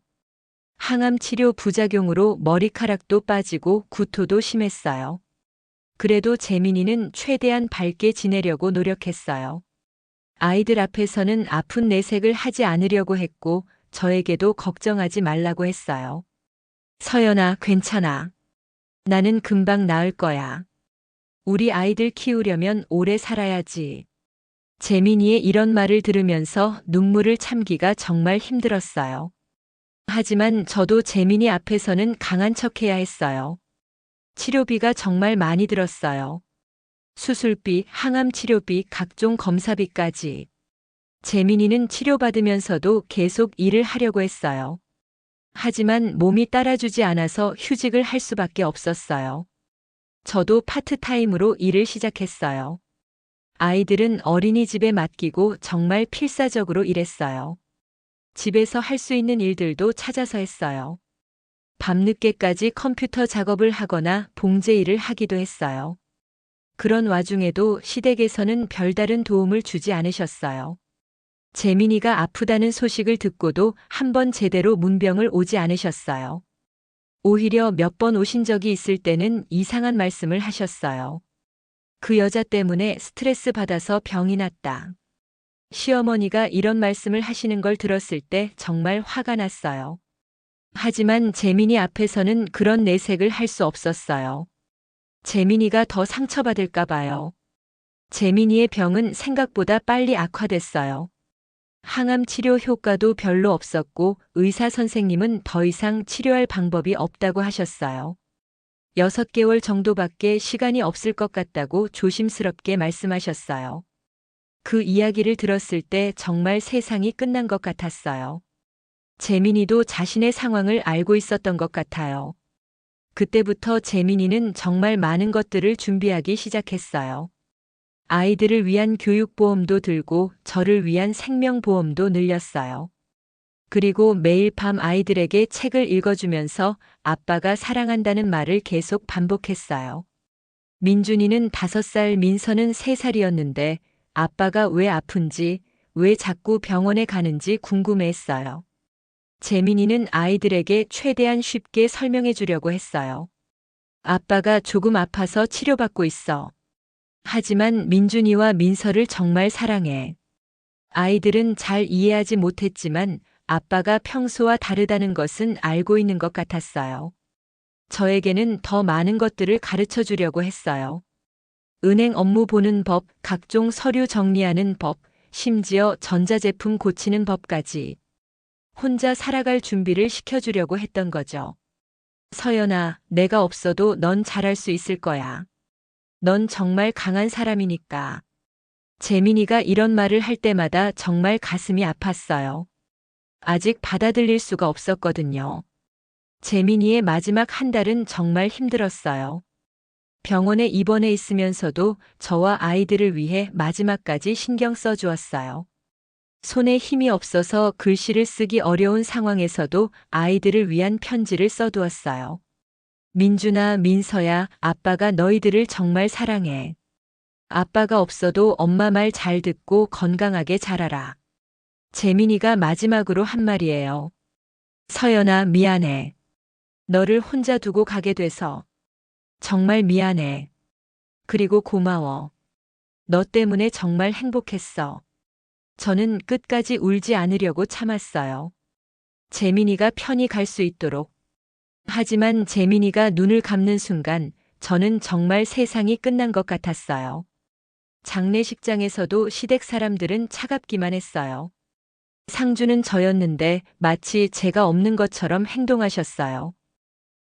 항암 치료 부작용으로 머리카락도 빠지고 구토도 심했어요. 그래도 재민이는 최대한 밝게 지내려고 노력했어요. 아이들 앞에서는 아픈 내색을 하지 않으려고 했고 저에게도 걱정하지 말라고 했어요. 서연아, 괜찮아. 나는 금방 나을 거야. 우리 아이들 키우려면 오래 살아야지. 재민이의 이런 말을 들으면서 눈물을 참기가 정말 힘들었어요. 하지만 저도 재민이 앞에서는 강한 척해야 했어요. 치료비가 정말 많이 들었어요. 수술비, 항암 치료비, 각종 검사비까지. 재민이는 치료받으면서도 계속 일을 하려고 했어요. 하지만 몸이 따라주지 않아서 휴직을 할 수밖에 없었어요. 저도 파트타임으로 일을 시작했어요. 아이들은 어린이집에 맡기고 정말 필사적으로 일했어요. 집에서 할 수 있는 일들도 찾아서 했어요. 밤늦게까지 컴퓨터 작업을 하거나 봉제 일을 하기도 했어요. 그런 와중에도 시댁에서는 별다른 도움을 주지 않으셨어요. 재민이가 아프다는 소식을 듣고도 한 번 제대로 문병을 오지 않으셨어요. 오히려 몇 번 오신 적이 있을 때는 이상한 말씀을 하셨어요. 그 여자 때문에 스트레스 받아서 병이 났다. 시어머니가 이런 말씀을 하시는 걸 들었을 때 정말 화가 났어요. 하지만 재민이 앞에서는 그런 내색을 할 수 없었어요. 재민이가 더 상처받을까 봐요. 재민이의 병은 생각보다 빨리 악화됐어요. 항암 치료 효과도 별로 없었고 의사 선생님은 더 이상 치료할 방법이 없다고 하셨어요. 6개월 정도밖에 시간이 없을 것 같다고 조심스럽게 말씀하셨어요. 그 이야기를 들었을 때 정말 세상이 끝난 것 같았어요. 재민이도 자신의 상황을 알고 있었던 것 같아요. 그때부터 재민이는 정말 많은 것들을 준비하기 시작했어요. 아이들을 위한 교육보험도 들고 저를 위한 생명보험도 늘렸어요. 그리고 매일 밤 아이들에게 책을 읽어주면서 아빠가 사랑한다는 말을 계속 반복했어요. 민준이는 5살, 민서는 3살이었는데 아빠가 왜 아픈지, 왜 자꾸 병원에 가는지 궁금해했어요. 재민이는 아이들에게 최대한 쉽게 설명해 주려고 했어요. 아빠가 조금 아파서 치료받고 있어. 하지만 민준이와 민서를 정말 사랑해. 아이들은 잘 이해하지 못했지만 아빠가 평소와 다르다는 것은 알고 있는 것 같았어요. 저에게는 더 많은 것들을 가르쳐 주려고 했어요. 은행 업무 보는 법, 각종 서류 정리하는 법, 심지어 전자제품 고치는 법까지. 혼자 살아갈 준비를 시켜주려고 했던 거죠. 서연아, 내가 없어도 넌 잘할 수 있을 거야. 넌 정말 강한 사람이니까. 재민이가 이런 말을 할 때마다 정말 가슴이 아팠어요. 아직 받아들일 수가 없었거든요. 재민이의 마지막 한 달은 정말 힘들었어요. 병원에 입원해 있으면서도 저와 아이들을 위해 마지막까지 신경 써 주었어요. 손에 힘이 없어서 글씨를 쓰기 어려운 상황에서도 아이들을 위한 편지를 써두었어요. 민준아, 민서야, 아빠가 너희들을 정말 사랑해. 아빠가 없어도 엄마 말 잘 듣고 건강하게 자라라. 재민이가 마지막으로 한 말이에요. 서연아, 미안해. 너를 혼자 두고 가게 돼서. 정말 미안해. 그리고 고마워. 너 때문에 정말 행복했어. 저는 끝까지 울지 않으려고 참았어요. 재민이가 편히 갈 수 있도록. 하지만 재민이가 눈을 감는 순간 저는 정말 세상이 끝난 것 같았어요. 장례식장에서도 시댁 사람들은 차갑기만 했어요. 상주는 저였는데 마치 제가 없는 것처럼 행동하셨어요.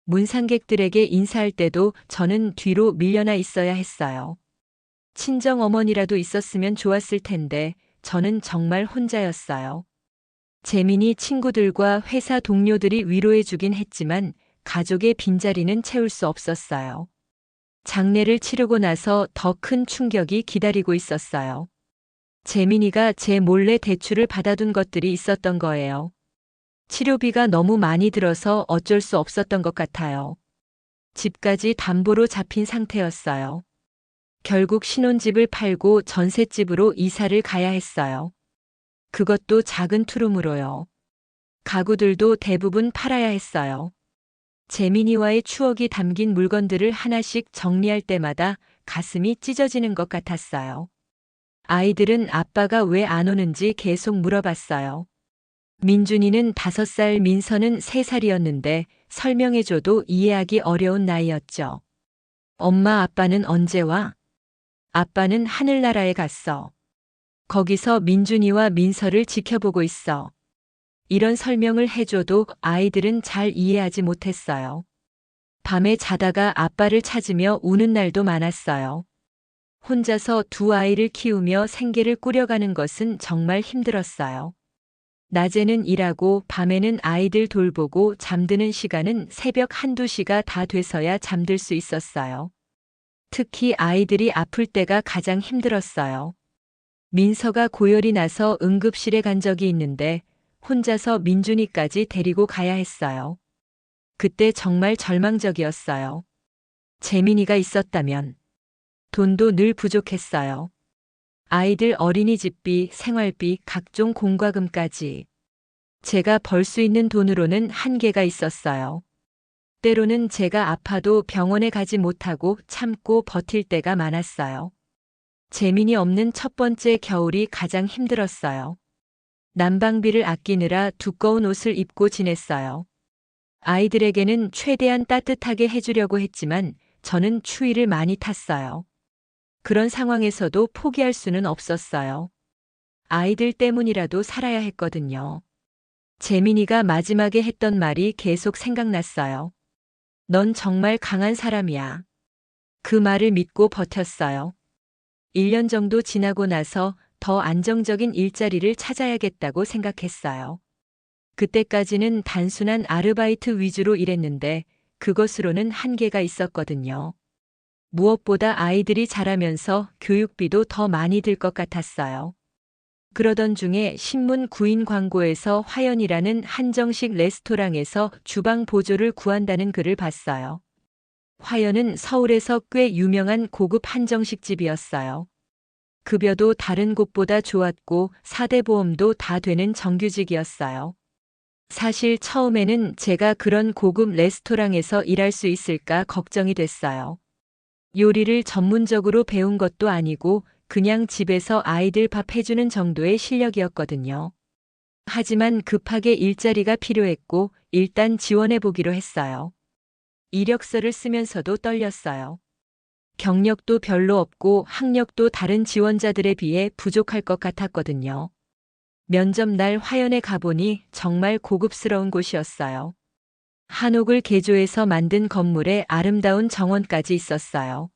문상객들에게 인사할 때도 저는 뒤로 밀려나 있어야 했어요. 친정 어머니라도 있었으면 좋았을 텐데 저는 정말 혼자였어요. 재민이 친구들과 회사 동료들이 위로해 주긴 했지만 가족의 빈자리는 채울 수 없었어요. 장례를 치르고 나서 더 큰 충격이 기다리고 있었어요. 재민이가 제 몰래 대출을 받아둔 것들이 있었던 거예요. 치료비가 너무 많이 들어서 어쩔 수 없었던 것 같아요. 집까지 담보로 잡힌 상태였어요. 결국 신혼집을 팔고 전셋집으로 이사를 가야 했어요. 그것도 작은 투룸으로요. 가구들도 대부분 팔아야 했어요. 재민이와의 추억이 담긴 물건들을 하나씩 정리할 때마다 가슴이 찢어지는 것 같았어요. 아이들은 아빠가 왜 안 오는지 계속 물어봤어요. 민준이는 5살, 민서는 3살이었는데 설명해줘도 이해하기 어려운 나이였죠. 엄마, 아빠는 언제 와? 아빠는 하늘나라에 갔어. 거기서 민준이와 민서를 지켜보고 있어. 이런 설명을 해줘도 아이들은 잘 이해하지 못했어요. 밤에 자다가 아빠를 찾으며 우는 날도 많았어요. 혼자서 두 아이를 키우며 생계를 꾸려가는 것은 정말 힘들었어요. 낮에는 일하고 밤에는 아이들 돌보고 잠드는 시간은 새벽 1~2시가 다 돼서야 잠들 수 있었어요. 특히 아이들이 아플 때가 가장 힘들었어요. 민서가 고열이 나서 응급실에 간 적이 있는데 혼자서 민준이까지 데리고 가야 했어요. 그때 정말 절망적이었어요. 재민이가 있었다면 돈도 늘 부족했어요. 아이들 어린이집비, 생활비, 각종 공과금까지. 제가 벌 수 있는 돈으로는 한계가 있었어요. 때로는 제가 아파도 병원에 가지 못하고 참고 버틸 때가 많았어요. 재민이 없는 첫 번째 겨울이 가장 힘들었어요. 난방비를 아끼느라 두꺼운 옷을 입고 지냈어요. 아이들에게는 최대한 따뜻하게 해주려고 했지만 저는 추위를 많이 탔어요. 그런 상황에서도 포기할 수는 없었어요. 아이들 때문이라도 살아야 했거든요. 재민이가 마지막에 했던 말이 계속 생각났어요. 넌 정말 강한 사람이야. 그 말을 믿고 버텼어요. 1년 정도 지나고 나서 더 안정적인 일자리를 찾아야겠다고 생각했어요. 그때까지는 단순한 아르바이트 위주로 일했는데 그것으로는 한계가 있었거든요. 무엇보다 아이들이 자라면서 교육비도 더 많이 들 것 같았어요. 그러던 중에 신문 구인 광고에서 화연이라는 한정식 레스토랑에서 주방 보조를 구한다는 글을 봤어요. 화연은 서울에서 꽤 유명한 고급 한정식집이었어요. 급여도 다른 곳보다 좋았고 4대 보험도 다 되는 정규직이었어요. 사실 처음에는 제가 그런 고급 레스토랑에서 일할 수 있을까 걱정이 됐어요. 요리를 전문적으로 배운 것도 아니고 그냥 집에서 아이들 밥 해주는 정도의 실력이었거든요. 하지만 급하게 일자리가 필요했고 일단 지원해보기로 했어요. 이력서를 쓰면서도 떨렸어요. 경력도 별로 없고 학력도 다른 지원자들에 비해 부족할 것 같았거든요. 면접 날 화연에 가보니 정말 고급스러운 곳이었어요. 한옥을 개조해서 만든 건물에 아름다운 정원까지 있었어요.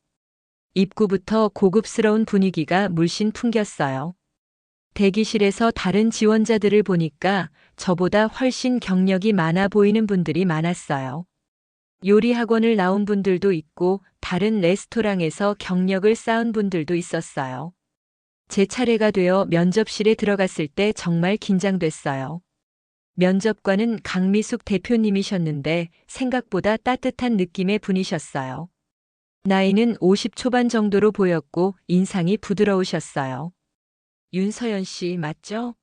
입구부터 고급스러운 분위기가 물씬 풍겼어요. 대기실에서 다른 지원자들을 보니까 저보다 훨씬 경력이 많아 보이는 분들이 많았어요. 요리 학원을 나온 분들도 있고 다른 레스토랑에서 경력을 쌓은 분들도 있었어요. 제 차례가 되어 면접실에 들어갔을 때 정말 긴장됐어요. 면접관은 강미숙 대표님이셨는데 생각보다 따뜻한 느낌의 분이셨어요. 나이는 50 초반 정도로 보였고 인상이 부드러우셨어요. 윤서연 씨 맞죠?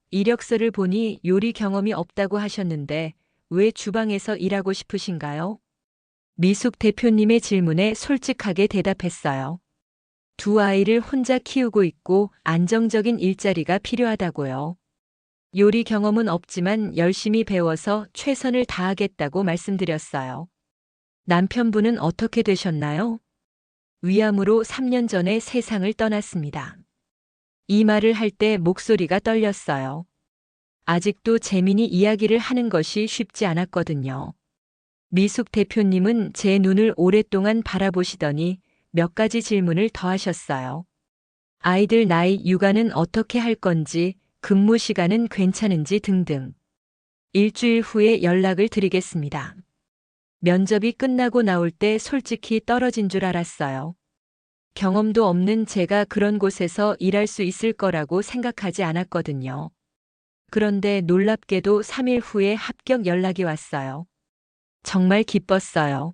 이력서를 보니 요리 경험이 없다고 하셨는데 왜 주방에서 일하고 싶으신가요? 미숙 대표님의 질문에 솔직하게 대답했어요. 두 아이를 혼자 키우고 있고 안정적인 일자리가 필요하다고요. 요리 경험은 없지만 열심히 배워서 최선을 다하겠다고 말씀드렸어요. 남편분은 어떻게 되셨나요? 위암으로 3년 전에 세상을 떠났습니다. 이 말을 할 때 목소리가 떨렸어요. 아직도 재민이 이야기를 하는 것이 쉽지 않았거든요. 미숙 대표님은 제 눈을 오랫동안 바라보시더니 몇 가지 질문을 더 하셨어요. 아이들 나이, 육아는 어떻게 할 건지, 근무 시간은 괜찮은지 등등. 일주일 후에 연락을 드리겠습니다. 면접이 끝나고 나올 때 솔직히 떨어진 줄 알았어요. 경험도 없는 제가 그런 곳에서 일할 수 있을 거라고 생각하지 않았거든요. 그런데 놀랍게도 3일 후에 합격 연락이 왔어요. 정말 기뻤어요.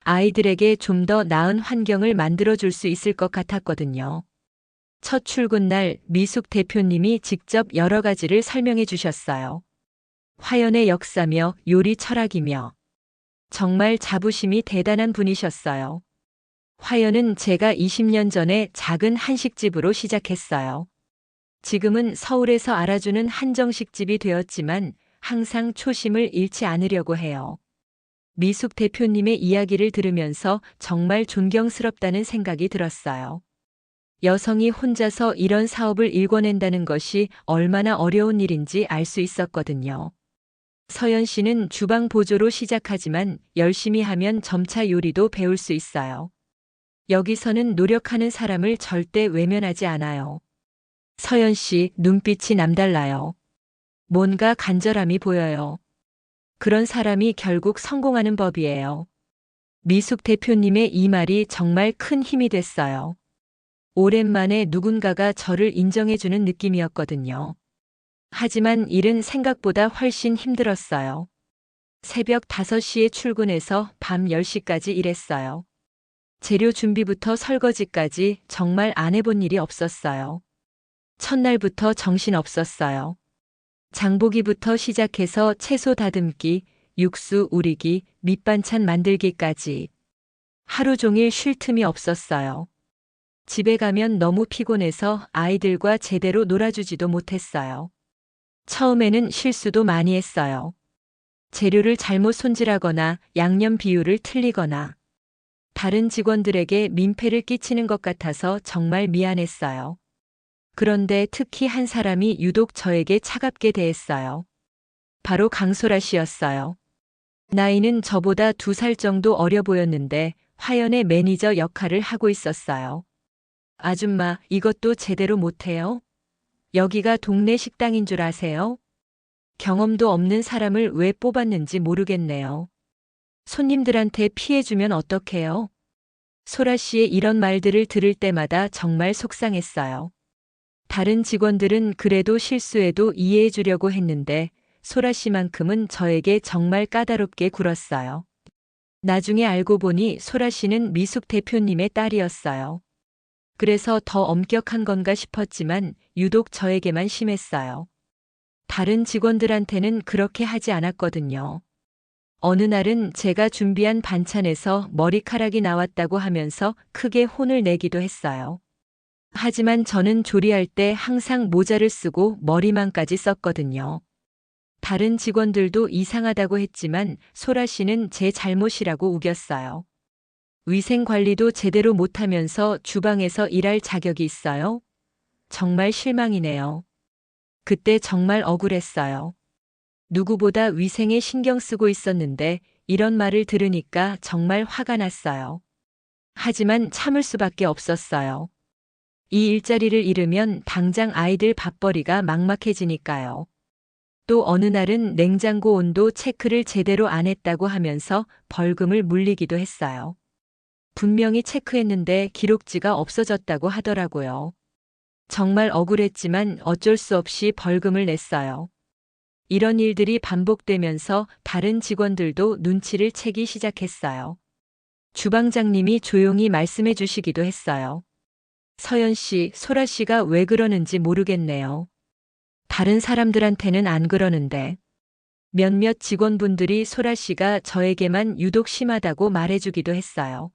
아이들에게 좀 더 나은 환경을 만들어줄 수 있을 것 같았거든요. 첫 출근 날 미숙 대표님이 직접 여러 가지를 설명해 주셨어요. 화연의 역사며 요리 철학이며 정말 자부심이 대단한 분이셨어요. 화연은 제가 20년 전에 작은 한식집으로 시작했어요. 지금은 서울에서 알아주는 한정식집이 되었지만 항상 초심을 잃지 않으려고 해요. 미숙 대표님의 이야기를 들으면서 정말 존경스럽다는 생각이 들었어요. 여성이 혼자서 이런 사업을 일궈낸다는 것이 얼마나 어려운 일인지 알 수 있었거든요. 서연 씨는 주방 보조로 시작하지만 열심히 하면 점차 요리도 배울 수 있어요. 여기서는 노력하는 사람을 절대 외면하지 않아요. 서연 씨 눈빛이 남달라요. 뭔가 간절함이 보여요. 그런 사람이 결국 성공하는 법이에요. 미숙 대표님의 이 말이 정말 큰 힘이 됐어요. 오랜만에 누군가가 저를 인정해주는 느낌이었거든요. 하지만 일은 생각보다 훨씬 힘들었어요. 새벽 5시에 출근해서 밤 10시까지 일했어요. 재료 준비부터 설거지까지 정말 안 해본 일이 없었어요. 첫날부터 정신 없었어요. 장보기부터 시작해서 채소 다듬기, 육수 우리기, 밑반찬 만들기까지. 하루 종일 쉴 틈이 없었어요. 집에 가면 너무 피곤해서 아이들과 제대로 놀아주지도 못했어요. 처음에는 실수도 많이 했어요. 재료를 잘못 손질하거나 양념 비율을 틀리거나 다른 직원들에게 민폐를 끼치는 것 같아서 정말 미안했어요. 그런데 특히 한 사람이 유독 저에게 차갑게 대했어요. 바로 강소라 씨였어요. 나이는 저보다 2살 정도 어려 보였는데 화연의 매니저 역할을 하고 있었어요. 아줌마, 이것도 제대로 못해요? 여기가 동네 식당인 줄 아세요? 경험도 없는 사람을 왜 뽑았는지 모르겠네요. 손님들한테 피해주면 어떡해요? 소라 씨의 이런 말들을 들을 때마다 정말 속상했어요. 다른 직원들은 그래도 실수해도 이해해 주려고 했는데 소라 씨만큼은 저에게 정말 까다롭게 굴었어요. 나중에 알고 보니 소라 씨는 미숙 대표님의 딸이었어요. 그래서 더 엄격한 건가 싶었지만 유독 저에게만 심했어요. 다른 직원들한테는 그렇게 하지 않았거든요. 어느 날은 제가 준비한 반찬에서 머리카락이 나왔다고 하면서 크게 혼을 내기도 했어요. 하지만 저는 조리할 때 항상 모자를 쓰고 머리망까지 썼거든요. 다른 직원들도 이상하다고 했지만 소라 씨는 제 잘못이라고 우겼어요. 위생 관리도 제대로 못하면서 주방에서 일할 자격이 있어요? 정말 실망이네요. 그때 정말 억울했어요. 누구보다 위생에 신경 쓰고 있었는데 이런 말을 들으니까 정말 화가 났어요. 하지만 참을 수밖에 없었어요. 이 일자리를 잃으면 당장 아이들 밥벌이가 막막해지니까요. 또 어느 날은 냉장고 온도 체크를 제대로 안 했다고 하면서 벌금을 물리기도 했어요. 분명히 체크했는데 기록지가 없어졌다고 하더라고요. 정말 억울했지만 어쩔 수 없이 벌금을 냈어요. 이런 일들이 반복되면서 다른 직원들도 눈치를 채기 시작했어요. 주방장님이 조용히 말씀해 주시기도 했어요. 서연 씨, 소라 씨가 왜 그러는지 모르겠네요. 다른 사람들한테는 안 그러는데. 몇몇 직원분들이 소라 씨가 저에게만 유독 심하다고 말해주기도 했어요.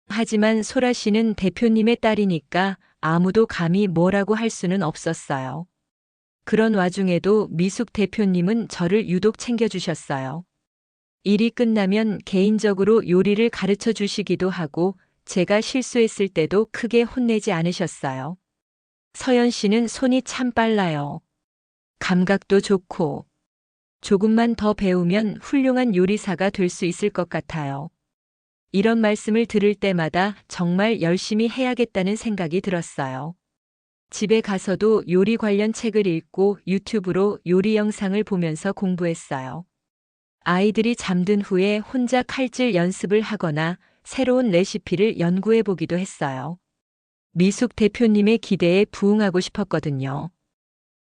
하지만 소라 씨는 대표님의 딸이니까 아무도 감히 뭐라고 할 수는 없었어요. 그런 와중에도 미숙 대표님은 저를 유독 챙겨주셨어요. 일이 끝나면 개인적으로 요리를 가르쳐 주시기도 하고 제가 실수했을 때도 크게 혼내지 않으셨어요. 서연 씨는 손이 참 빨라요. 감각도 좋고 조금만 더 배우면 훌륭한 요리사가 될 수 있을 것 같아요. 이런 말씀을 들을 때마다 정말 열심히 해야겠다는 생각이 들었어요. 집에 가서도 요리 관련 책을 읽고 유튜브로 요리 영상을 보면서 공부했어요. 아이들이 잠든 후에 혼자 칼질 연습을 하거나 새로운 레시피를 연구해 보기도 했어요. 미숙 대표님의 기대에 부응하고 싶었거든요.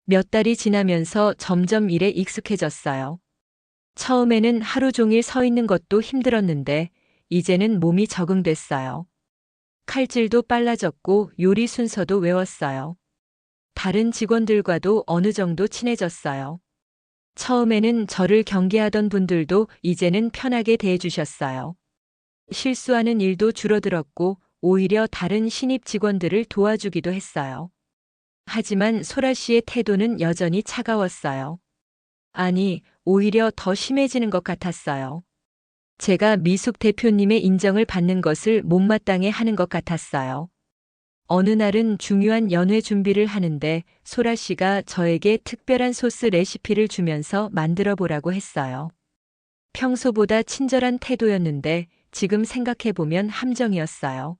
몇 달이 지나면서 점점 일에 익숙해졌어요. 처음에는 하루 종일 서 있는 것도 힘들었는데 이제는 몸이 적응됐어요. 칼질도 빨라졌고 요리 순서도 외웠어요. 다른 직원들과도 어느 정도 친해졌어요. 처음에는 저를 경계하던 분들도 이제는 편하게 대해주셨어요. 실수하는 일도 줄어들었고 오히려 다른 신입 직원들을 도와주기도 했어요. 하지만 소라 씨의 태도는 여전히 차가웠어요. 아니, 오히려 더 심해지는 것 같았어요. 제가 미숙 대표님의 인정을 받는 것을 못마땅해 하는 것 같았어요. 어느 날은 중요한 연회 준비를 하는데 소라 씨가 저에게 특별한 소스 레시피를 주면서 만들어 보라고 했어요. 평소보다 친절한 태도였는데 지금 생각해보면 함정이었어요.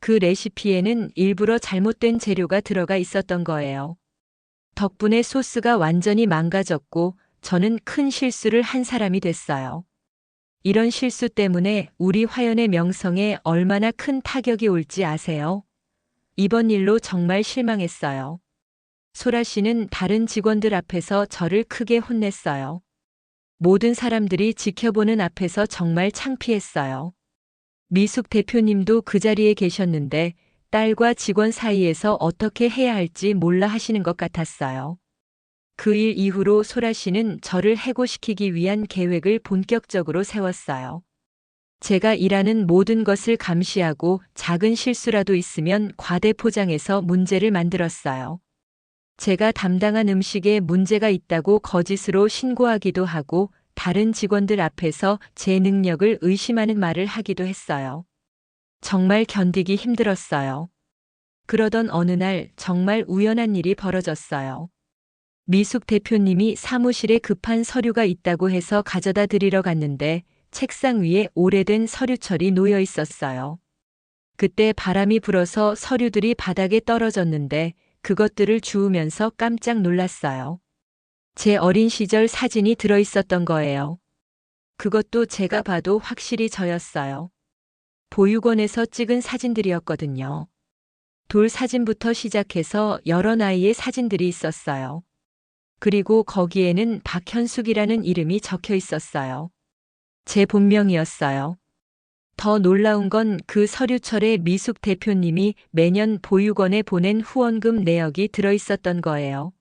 그 레시피에는 일부러 잘못된 재료가 들어가 있었던 거예요. 덕분에 소스가 완전히 망가졌고 저는 큰 실수를 한 사람이 됐어요. 이런 실수 때문에 우리 화연의 명성에 얼마나 큰 타격이 올지 아세요? 이번 일로 정말 실망했어요. 소라 씨는 다른 직원들 앞에서 저를 크게 혼냈어요. 모든 사람들이 지켜보는 앞에서 정말 창피했어요. 미숙 대표님도 그 자리에 계셨는데 딸과 직원 사이에서 어떻게 해야 할지 몰라 하시는 것 같았어요. 그 일 이후로 소라 씨는 저를 해고시키기 위한 계획을 본격적으로 세웠어요. 제가 일하는 모든 것을 감시하고 작은 실수라도 있으면 과대포장해서 문제를 만들었어요. 제가 담당한 음식에 문제가 있다고 거짓으로 신고하기도 하고 다른 직원들 앞에서 제 능력을 의심하는 말을 하기도 했어요. 정말 견디기 힘들었어요. 그러던 어느 날 정말 우연한 일이 벌어졌어요. 미숙 대표님이 사무실에 급한 서류가 있다고 해서 가져다 드리러 갔는데 책상 위에 오래된 서류철이 놓여 있었어요. 그때 바람이 불어서 서류들이 바닥에 떨어졌는데 그것들을 주우면서 깜짝 놀랐어요. 제 어린 시절 사진이 들어 있었던 거예요. 그것도 제가 봐도 확실히 저였어요. 보육원에서 찍은 사진들이었거든요. 돌 사진부터 시작해서 여러 나이의 사진들이 있었어요. 그리고 거기에는 박현숙이라는 이름이 적혀 있었어요. 제 본명이었어요. 더 놀라운 건 그 서류철에 미숙 대표님이 매년 보육원에 보낸 후원금 내역이 들어 있었던 거예요.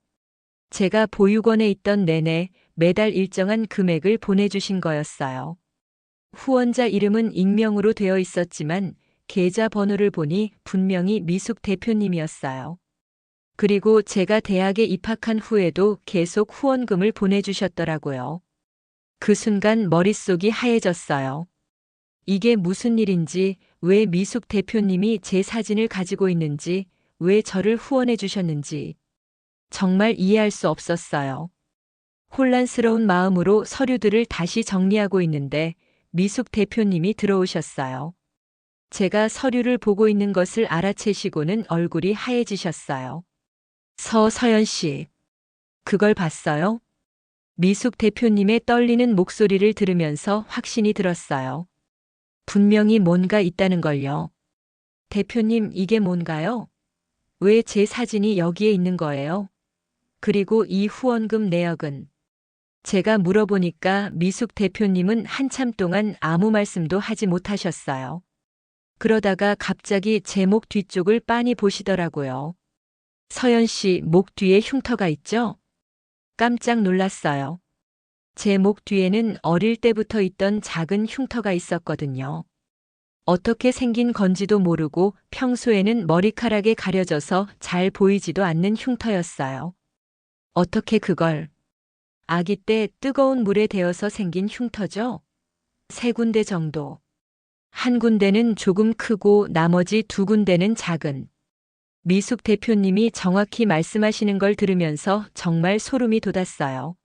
제가 보육원에 있던 내내 매달 일정한 금액을 보내주신 거였어요. 후원자 이름은 익명으로 되어 있었지만 계좌 번호를 보니 분명히 미숙 대표님이었어요. 그리고 제가 대학에 입학한 후에도 계속 후원금을 보내주셨더라고요. 그 순간 머릿속이 하얘졌어요. 이게 무슨 일인지, 왜 미숙 대표님이 제 사진을 가지고 있는지, 왜 저를 후원해 주셨는지. 정말 이해할 수 없었어요. 혼란스러운 마음으로 서류들을 다시 정리하고 있는데 미숙 대표님이 들어오셨어요. 제가 서류를 보고 있는 것을 알아채시고는 얼굴이 하얘지셨어요. 서연 씨, 그걸 봤어요? 미숙 대표님의 떨리는 목소리를 들으면서 확신이 들었어요. 분명히 뭔가 있다는 걸요. 대표님, 이게 뭔가요? 왜 제 사진이 여기에 있는 거예요? 그리고 이 후원금 내역은? 제가 물어보니까 미숙 대표님은 한참 동안 아무 말씀도 하지 못하셨어요. 그러다가 갑자기 제 목 뒤쪽을 빤히 보시더라고요. 서연 씨, 목 뒤에 흉터가 있죠? 깜짝 놀랐어요. 제 목 뒤에는 어릴 때부터 있던 작은 흉터가 있었거든요. 어떻게 생긴 건지도 모르고 평소에는 머리카락에 가려져서 잘 보이지도 않는 흉터였어요. 어떻게 그걸? 아기 때 뜨거운 물에 데어서 생긴 흉터죠? 3군데 정도. 한 군데는 조금 크고 나머지 2군데는 작은. 미숙 대표님이 정확히 말씀하시는 걸 들으면서 정말 소름이 돋았어요.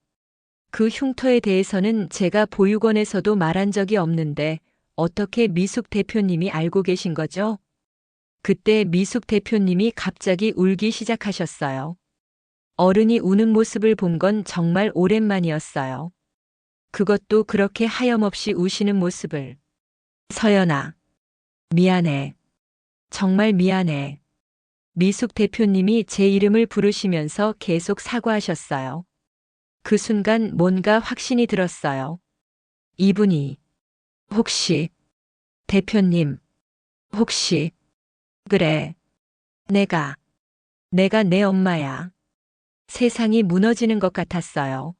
그 흉터에 대해서는 제가 보육원에서도 말한 적이 없는데 어떻게 미숙 대표님이 알고 계신 거죠? 그때 미숙 대표님이 갑자기 울기 시작하셨어요. 어른이 우는 모습을 본 건 정말 오랜만이었어요. 그것도 그렇게 하염없이 우시는 모습을. 서연아, 미안해. 정말 미안해. 미숙 대표님이 제 이름을 부르시면서 계속 사과하셨어요. 그 순간 뭔가 확신이 들었어요. 이분이 혹시 대표님, 혹시 그래. 내가 내 엄마야. 세상이 무너지는 것 같았어요.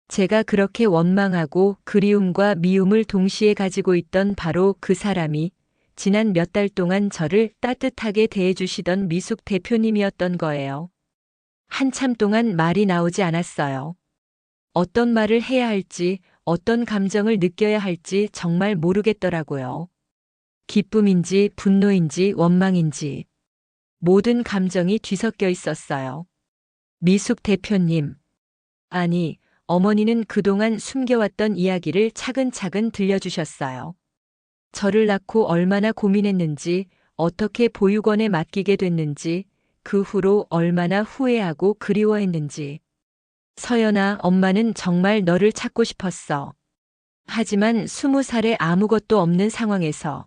제가 그렇게 원망하고 그리움과 미움을 동시에 가지고 있던 바로 그 사람이 지난 몇 달 동안 저를 따뜻하게 대해주시던 미숙 대표님이었던 거예요. 한참 동안 말이 나오지 않았어요. 어떤 말을 해야 할지, 어떤 감정을 느껴야 할지 정말 모르겠더라고요. 기쁨인지 분노인지 원망인지 모든 감정이 뒤섞여 있었어요. 미숙 대표님, 아니, 어머니는 그동안 숨겨왔던 이야기를 차근차근 들려주셨어요. 저를 낳고 얼마나 고민했는지, 어떻게 보육원에 맡기게 됐는지, 그 후로 얼마나 후회하고 그리워했는지. 서연아, 엄마는 정말 너를 찾고 싶었어. 하지만 20살에 아무것도 없는 상황에서.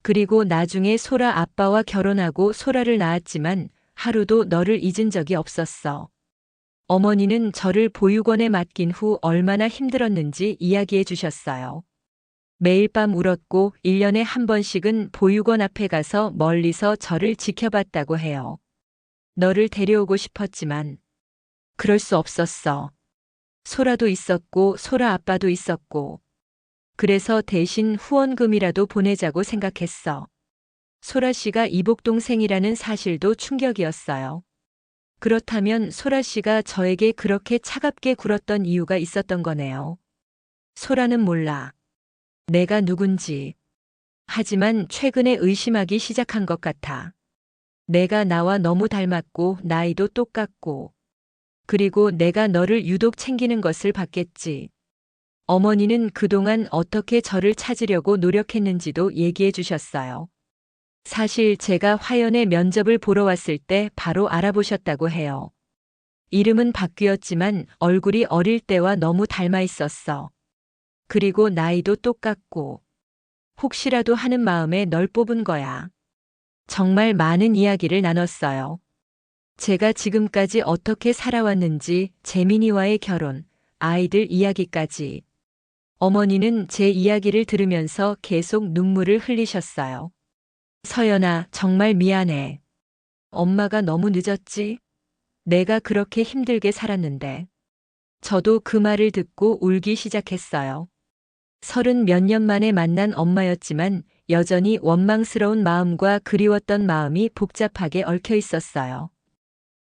그리고 나중에 소라 아빠와 결혼하고 소라를 낳았지만 하루도 너를 잊은 적이 없었어. 어머니는 저를 보육원에 맡긴 후 얼마나 힘들었는지 이야기해 주셨어요. 매일 밤 울었고 1년에 한 번씩은 보육원 앞에 가서 멀리서 저를 지켜봤다고 해요. 너를 데려오고 싶었지만 그럴 수 없었어. 소라도 있었고 소라 아빠도 있었고. 그래서 대신 후원금이라도 보내자고 생각했어. 소라 씨가 이복 동생이라는 사실도 충격이었어요. 그렇다면 소라 씨가 저에게 그렇게 차갑게 굴었던 이유가 있었던 거네요. 소라는 몰라. 내가 누군지. 하지만 최근에 의심하기 시작한 것 같아. 내가 나와 너무 닮았고 나이도 똑같고. 그리고 내가 너를 유독 챙기는 것을 봤겠지. 어머니는 그동안 어떻게 저를 찾으려고 노력했는지도 얘기해 주셨어요. 사실 제가 화연의 면접을 보러 왔을 때 바로 알아보셨다고 해요. 이름은 바뀌었지만 얼굴이 어릴 때와 너무 닮아 있었어. 그리고 나이도 똑같고. 혹시라도 하는 마음에 널 뽑은 거야. 정말 많은 이야기를 나눴어요. 제가 지금까지 어떻게 살아왔는지, 재민이와의 결혼, 아이들 이야기까지. 어머니는 제 이야기를 들으면서 계속 눈물을 흘리셨어요. 서연아, 정말 미안해. 엄마가 너무 늦었지? 내가 그렇게 힘들게 살았는데. 저도 그 말을 듣고 울기 시작했어요. 30 몇 년 만에 만난 엄마였지만 여전히 원망스러운 마음과 그리웠던 마음이 복잡하게 얽혀 있었어요.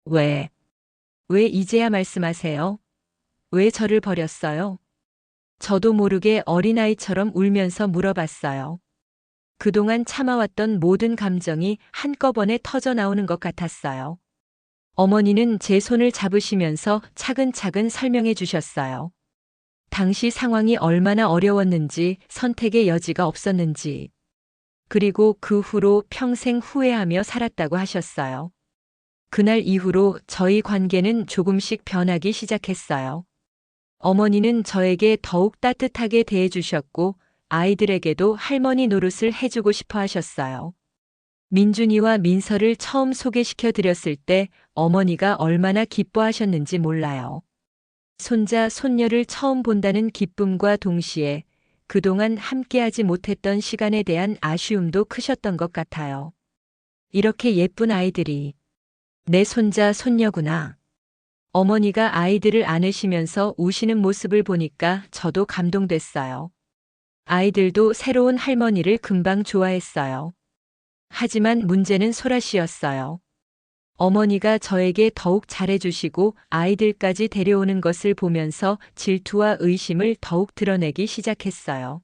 왜 이제야 말씀하세요? 왜 저를 버렸어요? 저도 모르게 어린아이처럼 울면서 물어봤어요. 그동안 참아왔던 모든 감정이 한꺼번에 터져 나오는 것 같았어요. 어머니는 제 손을 잡으시면서 차근차근 설명해 주셨어요. 당시 상황이 얼마나 어려웠는지, 선택의 여지가 없었는지. 그리고 그 후로 평생 후회하며 살았다고 하셨어요. 그날 이후로 저희 관계는 조금씩 변하기 시작했어요. 어머니는 저에게 더욱 따뜻하게 대해주셨고 아이들에게도 할머니 노릇을 해주고 싶어 하셨어요. 민준이와 민서를 처음 소개시켜 드렸을 때 어머니가 얼마나 기뻐하셨는지 몰라요. 손자, 손녀를 처음 본다는 기쁨과 동시에 그동안 함께하지 못했던 시간에 대한 아쉬움도 크셨던 것 같아요. 이렇게 예쁜 아이들이 내 손자, 손녀구나. 어머니가 아이들을 안으시면서 우시는 모습을 보니까 저도 감동됐어요. 아이들도 새로운 할머니를 금방 좋아했어요. 하지만 문제는 소라 씨였어요. 어머니가 저에게 더욱 잘해주시고 아이들까지 데려오는 것을 보면서 질투와 의심을 더욱 드러내기 시작했어요.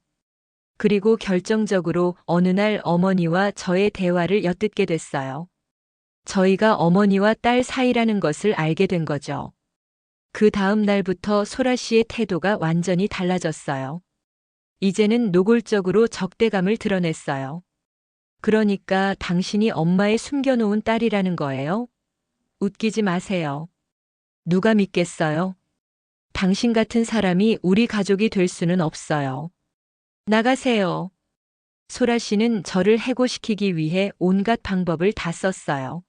그리고 결정적으로 어느 날 어머니와 저의 대화를 엿듣게 됐어요. 저희가 어머니와 딸 사이라는 것을 알게 된 거죠. 그 다음 날부터 소라 씨의 태도가 완전히 달라졌어요. 이제는 노골적으로 적대감을 드러냈어요. 그러니까 당신이 엄마의 숨겨놓은 딸이라는 거예요? 웃기지 마세요. 누가 믿겠어요? 당신 같은 사람이 우리 가족이 될 수는 없어요. 나가세요. 소라 씨는 저를 해고시키기 위해 온갖 방법을 다 썼어요.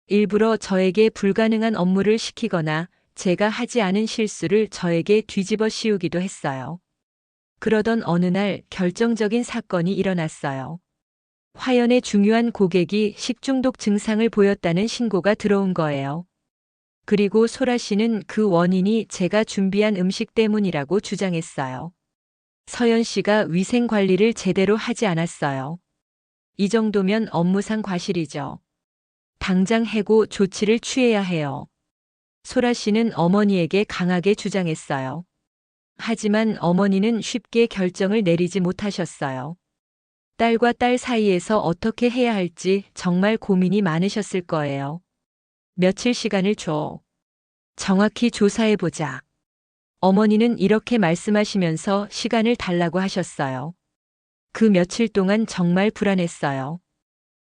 일부러 저에게 불가능한 업무를 시키거나 제가 하지 않은 실수를 저에게 뒤집어 씌우기도 했어요. 그러던 어느 날 결정적인 사건이 일어났어요. 화연의 중요한 고객이 식중독 증상을 보였다는 신고가 들어온 거예요. 그리고 소라 씨는 그 원인이 제가 준비한 음식 때문이라고 주장했어요. 서연 씨가 위생 관리를 제대로 하지 않았어요. 이 정도면 업무상 과실이죠. 당장 해고 조치를 취해야 해요. 소라 씨는 어머니에게 강하게 주장했어요. 하지만 어머니는 쉽게 결정을 내리지 못하셨어요. 딸과 딸 사이에서 어떻게 해야 할지 정말 고민이 많으셨을 거예요. 며칠 시간을 줘. 정확히 조사해보자. 어머니는 이렇게 말씀하시면서 시간을 달라고 하셨어요. 그 며칠 동안 정말 불안했어요.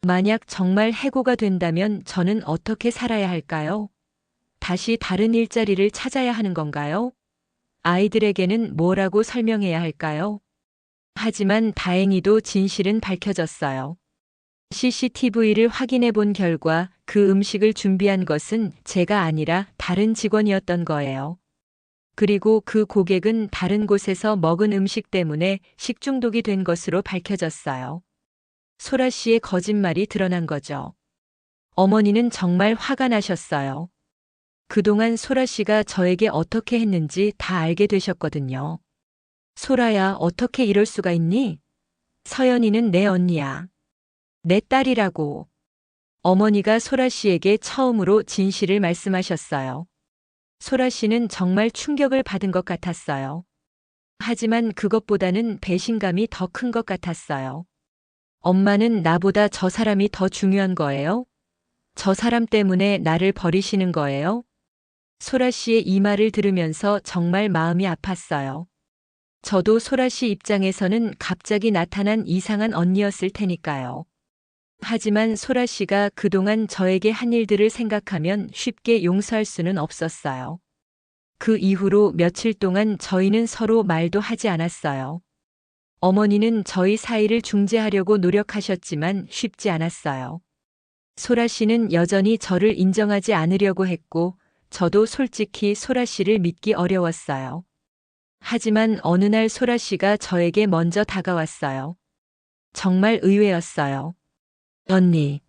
만약 정말 해고가 된다면 저는 어떻게 살아야 할까요? 다시 다른 일자리를 찾아야 하는 건가요? 아이들에게는 뭐라고 설명해야 할까요? 하지만 다행히도 진실은 밝혀졌어요. CCTV를 확인해 본 결과 그 음식을 준비한 것은 제가 아니라 다른 직원이었던 거예요. 그리고 그 고객은 다른 곳에서 먹은 음식 때문에 식중독이 된 것으로 밝혀졌어요. 소라 씨의 거짓말이 드러난 거죠. 어머니는 정말 화가 나셨어요. 그동안 소라 씨가 저에게 어떻게 했는지 다 알게 되셨거든요. 소라야, 어떻게 이럴 수가 있니? 서연이는 내 언니야. 내 딸이라고. 어머니가 소라 씨에게 처음으로 진실을 말씀하셨어요. 소라 씨는 정말 충격을 받은 것 같았어요. 하지만 그것보다는 배신감이 더 큰 것 같았어요. 엄마는 나보다 저 사람이 더 중요한 거예요? 저 사람 때문에 나를 버리시는 거예요? 소라 씨의 이 말을 들으면서 정말 마음이 아팠어요. 저도 소라 씨 입장에서는 갑자기 나타난 이상한 언니였을 테니까요. 하지만 소라 씨가 그동안 저에게 한 일들을 생각하면 쉽게 용서할 수는 없었어요. 그 이후로 며칠 동안 저희는 서로 말도 하지 않았어요. 어머니는 저희 사이를 중재하려고 노력하셨지만 쉽지 않았어요. 소라 씨는 여전히 저를 인정하지 않으려고 했고, 저도 솔직히 소라 씨를 믿기 어려웠어요. 하지만 어느 날 소라 씨가 저에게 먼저 다가왔어요. 정말 의외였어요. 언니,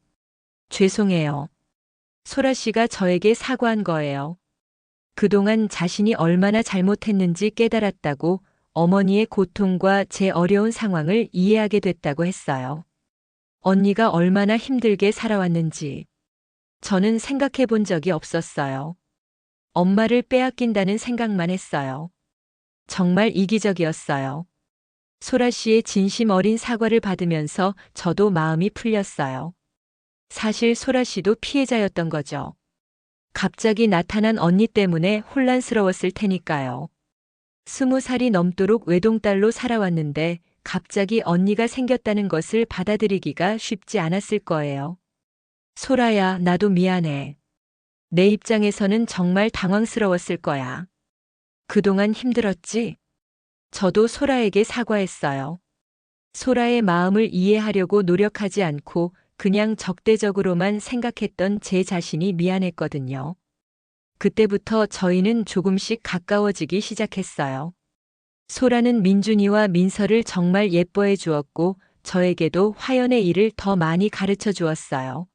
죄송해요. 소라 씨가 저에게 사과한 거예요. 그동안 자신이 얼마나 잘못했는지 깨달았다고, 어머니의 고통과 제 어려운 상황을 이해하게 됐다고 했어요. 언니가 얼마나 힘들게 살아왔는지 저는 생각해 본 적이 없었어요. 엄마를 빼앗긴다는 생각만 했어요. 정말 이기적이었어요. 소라 씨의 진심 어린 사과를 받으면서 저도 마음이 풀렸어요. 사실 소라 씨도 피해자였던 거죠. 갑자기 나타난 언니 때문에 혼란스러웠을 테니까요. 20살이 넘도록 외동딸로 살아왔는데 갑자기 언니가 생겼다는 것을 받아들이기가 쉽지 않았을 거예요. 소라야, 나도 미안해. 내 입장에서는 정말 당황스러웠을 거야. 그동안 힘들었지? 저도 소라에게 사과했어요. 소라의 마음을 이해하려고 노력하지 않고 그냥 적대적으로만 생각했던 제 자신이 미안했거든요. 그때부터 저희는 조금씩 가까워지기 시작했어요. 소라는 민준이와 민서를 정말 예뻐해 주었고 저에게도 화연의 일을 더 많이 가르쳐 주었어요.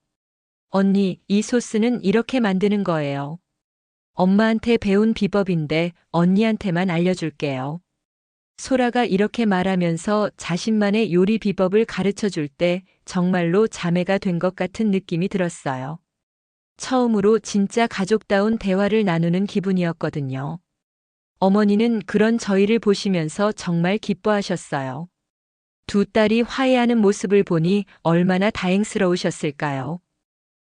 언니, 이 소스는 이렇게 만드는 거예요. 엄마한테 배운 비법인데 언니한테만 알려줄게요. 소라가 이렇게 말하면서 자신만의 요리 비법을 가르쳐 줄 때 정말로 자매가 된 것 같은 느낌이 들었어요. 처음으로 진짜 가족다운 대화를 나누는 기분이었거든요. 어머니는 그런 저희를 보시면서 정말 기뻐하셨어요. 두 딸이 화해하는 모습을 보니 얼마나 다행스러우셨을까요?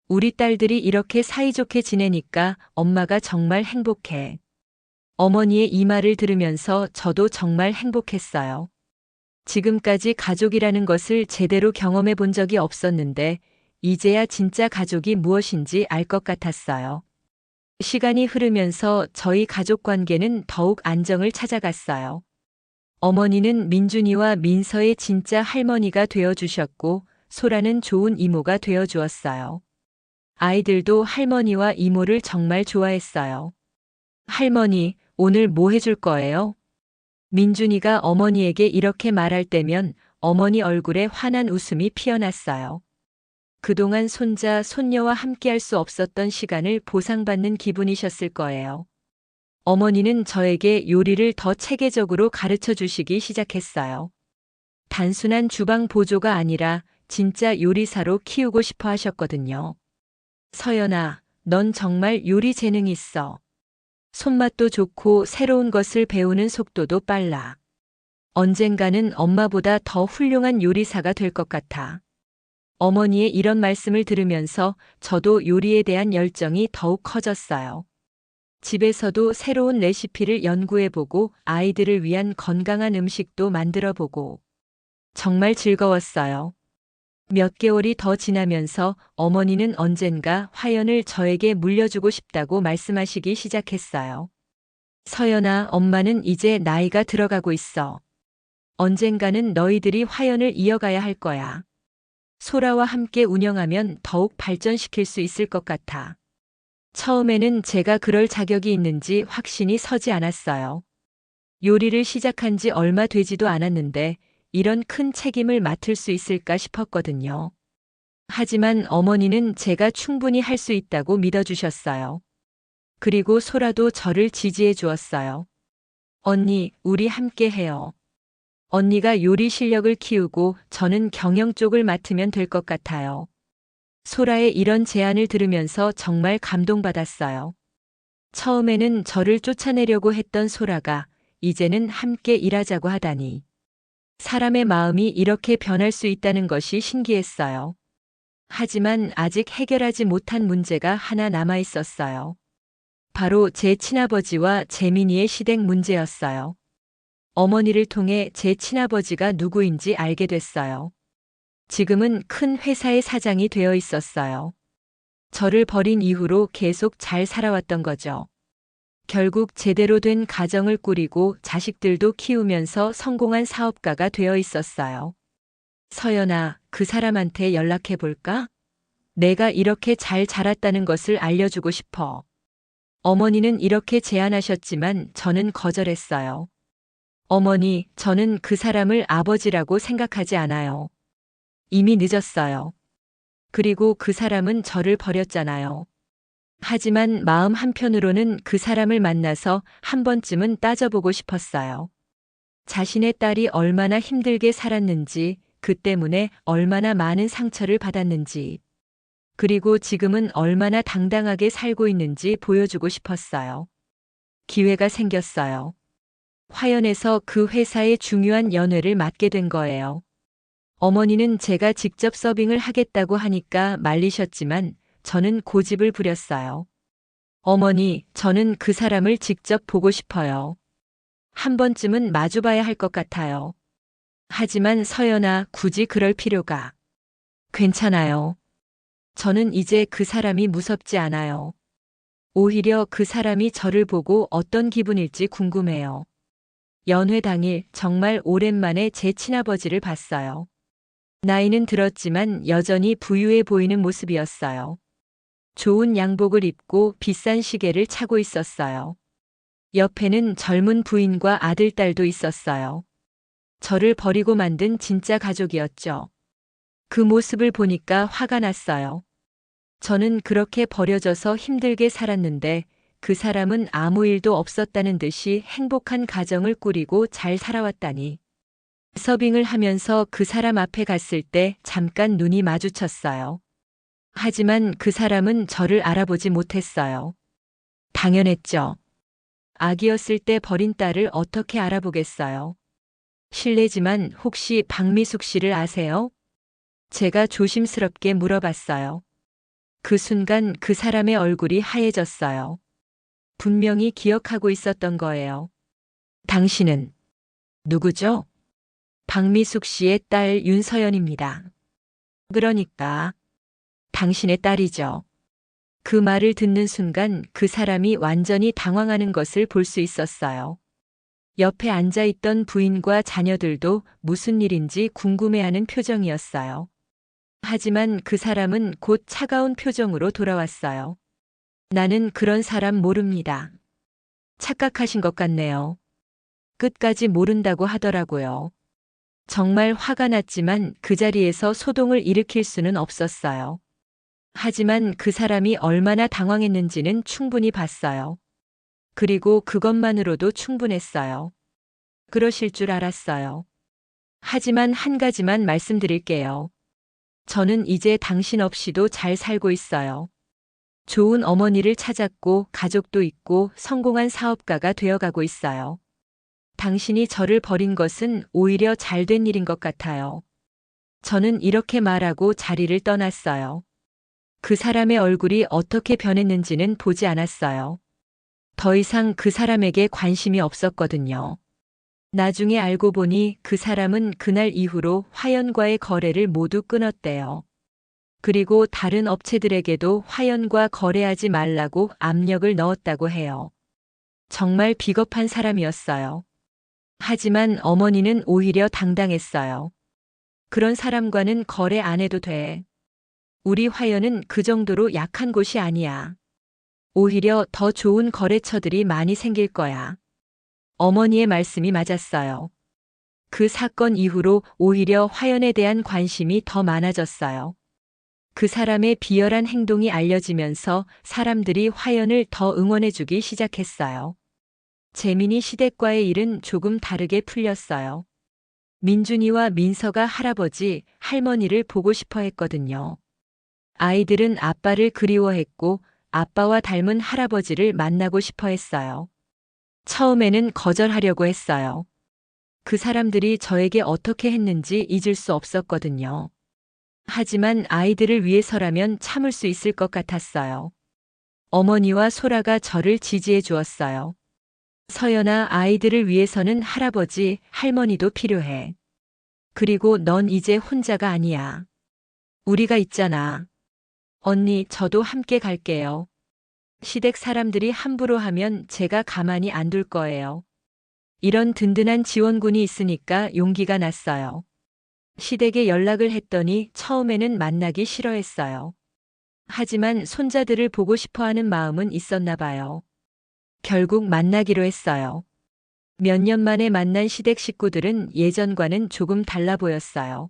우리 딸들이 이렇게 사이좋게 지내니까 엄마가 정말 행복해. 어머니의 이 말을 들으면서 저도 정말 행복했어요. 지금까지 가족이라는 것을 제대로 경험해 본 적이 없었는데, 이제야 진짜 가족이 무엇인지 알 것 같았어요. 시간이 흐르면서 저희 가족 관계는 더욱 안정을 찾아갔어요. 어머니는 민준이와 민서의 진짜 할머니가 되어 주셨고, 소라는 좋은 이모가 되어 주었어요. 아이들도 할머니와 이모를 정말 좋아했어요. 할머니, 오늘 뭐 해줄 거예요? 민준이가 어머니에게 이렇게 말할 때면 어머니 얼굴에 환한 웃음이 피어났어요. 그동안 손자, 손녀와 함께할 수 없었던 시간을 보상받는 기분이셨을 거예요. 어머니는 저에게 요리를 더 체계적으로 가르쳐 주시기 시작했어요. 단순한 주방 보조가 아니라 진짜 요리사로 키우고 싶어 하셨거든요. 서연아, 넌 정말 요리 재능 있어. 손맛도 좋고 새로운 것을 배우는 속도도 빨라. 언젠가는 엄마보다 더 훌륭한 요리사가 될 것 같아. 어머니의 이런 말씀을 들으면서 저도 요리에 대한 열정이 더욱 커졌어요. 집에서도 새로운 레시피를 연구해보고 아이들을 위한 건강한 음식도 만들어보고 정말 즐거웠어요. 몇 개월이 더 지나면서 어머니는 언젠가 화연을 저에게 물려주고 싶다고 말씀하시기 시작했어요. 서연아, 엄마는 이제 나이가 들어가고 있어. 언젠가는 너희들이 화연을 이어가야 할 거야. 소라와 함께 운영하면 더욱 발전시킬 수 있을 것 같아. 처음에는 제가 그럴 자격이 있는지 확신이 서지 않았어요. 요리를 시작한 지 얼마 되지도 않았는데 이런 큰 책임을 맡을 수 있을까 싶었거든요. 하지만 어머니는 제가 충분히 할 수 있다고 믿어주셨어요. 그리고 소라도 저를 지지해 주었어요. 언니, 우리 함께 해요. 언니가 요리 실력을 키우고 저는 경영 쪽을 맡으면 될 것 같아요. 소라의 이런 제안을 들으면서 정말 감동받았어요. 처음에는 저를 쫓아내려고 했던 소라가 이제는 함께 일하자고 하다니. 사람의 마음이 이렇게 변할 수 있다는 것이 신기했어요. 하지만 아직 해결하지 못한 문제가 하나 남아 있었어요. 바로 제 친아버지와 재민이의 시댁 문제였어요. 어머니를 통해 제 친아버지가 누구인지 알게 됐어요. 지금은 큰 회사의 사장이 되어 있었어요. 저를 버린 이후로 계속 잘 살아왔던 거죠. 결국 제대로 된 가정을 꾸리고 자식들도 키우면서 성공한 사업가가 되어 있었어요. 서연아, 그 사람한테 연락해 볼까? 내가 이렇게 잘 자랐다는 것을 알려주고 싶어. 어머니는 이렇게 제안하셨지만 저는 거절했어요. 어머니, 저는 그 사람을 아버지라고 생각하지 않아요. 이미 늦었어요. 그리고 그 사람은 저를 버렸잖아요. 하지만 마음 한편으로는 그 사람을 만나서 한 번쯤은 따져보고 싶었어요. 자신의 딸이 얼마나 힘들게 살았는지, 그 때문에 얼마나 많은 상처를 받았는지, 그리고 지금은 얼마나 당당하게 살고 있는지 보여주고 싶었어요. 기회가 생겼어요. 화연에서 그 회사의 중요한 연회를 맡게 된 거예요. 어머니는 제가 직접 서빙을 하겠다고 하니까 말리셨지만 저는 고집을 부렸어요. 어머니, 저는 그 사람을 직접 보고 싶어요. 한 번쯤은 마주봐야 할 것 같아요. 하지만 서연아, 굳이 그럴 필요가. 괜찮아요. 저는 이제 그 사람이 무섭지 않아요. 오히려 그 사람이 저를 보고 어떤 기분일지 궁금해요. 연회 당일 정말 오랜만에 제 친아버지를 봤어요. 나이는 들었지만 여전히 부유해 보이는 모습이었어요. 좋은 양복을 입고 비싼 시계를 차고 있었어요. 옆에는 젊은 부인과 아들, 딸도 있었어요. 저를 버리고 만든 진짜 가족이었죠. 그 모습을 보니까 화가 났어요. 저는 그렇게 버려져서 힘들게 살았는데 그 사람은 아무 일도 없었다는 듯이 행복한 가정을 꾸리고 잘 살아왔다니. 서빙을 하면서 그 사람 앞에 갔을 때 잠깐 눈이 마주쳤어요. 하지만 그 사람은 저를 알아보지 못했어요. 당연했죠. 아기였을 때 버린 딸을 어떻게 알아보겠어요. 실례지만 혹시 박미숙 씨를 아세요? 제가 조심스럽게 물어봤어요. 그 순간 그 사람의 얼굴이 하얘졌어요. 분명히 기억하고 있었던 거예요. 당신은 누구죠? 박미숙 씨의 딸 윤서연입니다. 그러니까 당신의 딸이죠. 그 말을 듣는 순간 그 사람이 완전히 당황하는 것을 볼 수 있었어요. 옆에 앉아 있던 부인과 자녀들도 무슨 일인지 궁금해하는 표정이었어요. 하지만 그 사람은 곧 차가운 표정으로 돌아왔어요. 나는 그런 사람 모릅니다. 착각하신 것 같네요. 끝까지 모른다고 하더라고요. 정말 화가 났지만 그 자리에서 소동을 일으킬 수는 없었어요. 하지만 그 사람이 얼마나 당황했는지는 충분히 봤어요. 그리고 그것만으로도 충분했어요. 그러실 줄 알았어요. 하지만 한 가지만 말씀드릴게요. 저는 이제 당신 없이도 잘 살고 있어요. 좋은 어머니를 찾았고 가족도 있고 성공한 사업가가 되어가고 있어요. 당신이 저를 버린 것은 오히려 잘된 일인 것 같아요. 저는 이렇게 말하고 자리를 떠났어요. 그 사람의 얼굴이 어떻게 변했는지는 보지 않았어요. 더 이상 그 사람에게 관심이 없었거든요. 나중에 알고 보니 그 사람은 그날 이후로 화연과의 거래를 모두 끊었대요. 그리고 다른 업체들에게도 화연과 거래하지 말라고 압력을 넣었다고 해요. 정말 비겁한 사람이었어요. 하지만 어머니는 오히려 당당했어요. 그런 사람과는 거래 안 해도 돼. 우리 화연은 그 정도로 약한 곳이 아니야. 오히려 더 좋은 거래처들이 많이 생길 거야. 어머니의 말씀이 맞았어요. 그 사건 이후로 오히려 화연에 대한 관심이 더 많아졌어요. 그 사람의 비열한 행동이 알려지면서 사람들이 화연을 더 응원해주기 시작했어요. 재민이 시댁과의 일은 조금 다르게 풀렸어요. 민준이와 민서가 할아버지, 할머니를 보고 싶어 했거든요. 아이들은 아빠를 그리워했고 아빠와 닮은 할아버지를 만나고 싶어 했어요. 처음에는 거절하려고 했어요. 그 사람들이 저에게 어떻게 했는지 잊을 수 없었거든요. 하지만 아이들을 위해서라면 참을 수 있을 것 같았어요. 어머니와 소라가 저를 지지해 주었어요. 서연아, 아이들을 위해서는 할아버지, 할머니도 필요해. 그리고 넌 이제 혼자가 아니야. 우리가 있잖아. 언니, 저도 함께 갈게요. 시댁 사람들이 함부로 하면 제가 가만히 안 둘 거예요. 이런 든든한 지원군이 있으니까 용기가 났어요. 시댁에 연락을 했더니 처음에는 만나기 싫어했어요. 하지만 손자들을 보고 싶어 하는 마음은 있었나 봐요. 결국 만나기로 했어요. 몇 년 만에 만난 시댁 식구들은 예전과는 조금 달라 보였어요.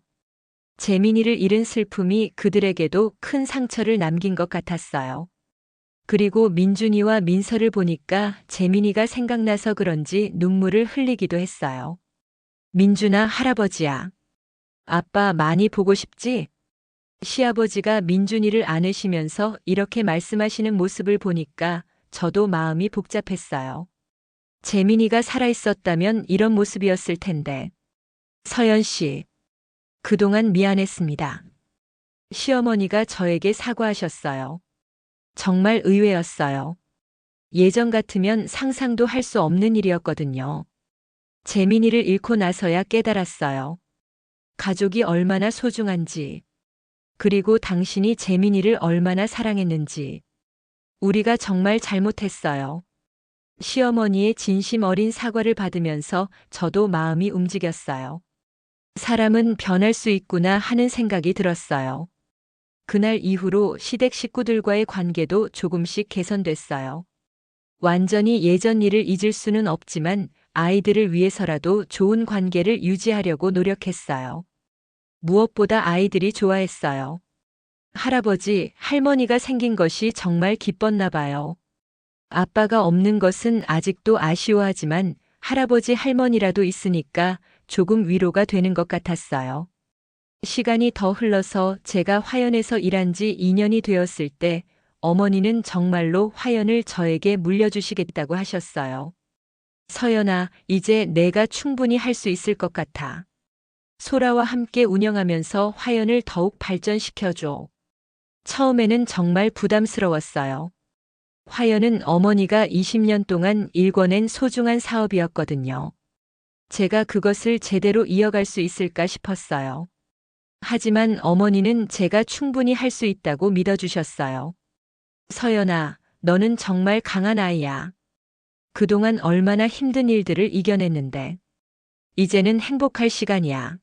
재민이를 잃은 슬픔이 그들에게도 큰 상처를 남긴 것 같았어요. 그리고 민준이와 민서를 보니까 재민이가 생각나서 그런지 눈물을 흘리기도 했어요. 민준아, 할아버지야. 아빠 많이 보고 싶지? 시아버지가 민준이를 안으시면서 이렇게 말씀하시는 모습을 보니까 저도 마음이 복잡했어요. 재민이가 살아있었다면 이런 모습이었을 텐데. 서연 씨, 그동안 미안했습니다. 시어머니가 저에게 사과하셨어요. 정말 의외였어요. 예전 같으면 상상도 할 수 없는 일이었거든요. 재민이를 잃고 나서야 깨달았어요. 가족이 얼마나 소중한지, 그리고 당신이 재민이를 얼마나 사랑했는지. 우리가 정말 잘못했어요. 시어머니의 진심 어린 사과를 받으면서 저도 마음이 움직였어요. 사람은 변할 수 있구나 하는 생각이 들었어요. 그날 이후로 시댁 식구들과의 관계도 조금씩 개선됐어요. 완전히 예전 일을 잊을 수는 없지만 아이들을 위해서라도 좋은 관계를 유지하려고 노력했어요. 무엇보다 아이들이 좋아했어요. 할아버지, 할머니가 생긴 것이 정말 기뻤나 봐요. 아빠가 없는 것은 아직도 아쉬워하지만 할아버지, 할머니라도 있으니까 조금 위로가 되는 것 같았어요. 시간이 더 흘러서 제가 화연에서 일한 지 2년이 되었을 때 어머니는 정말로 화연을 저에게 물려주시겠다고 하셨어요. 서연아, 이제 내가 충분히 할 수 있을 것 같아. 소라와 함께 운영하면서 화연을 더욱 발전시켜줘. 처음에는 정말 부담스러웠어요. 화연은 어머니가 20년 동안 일궈낸 소중한 사업이었거든요. 제가 그것을 제대로 이어갈 수 있을까 싶었어요. 하지만 어머니는 제가 충분히 할 수 있다고 믿어주셨어요. 서연아, 너는 정말 강한 아이야. 그동안 얼마나 힘든 일들을 이겨냈는데. 이제는 행복할 시간이야.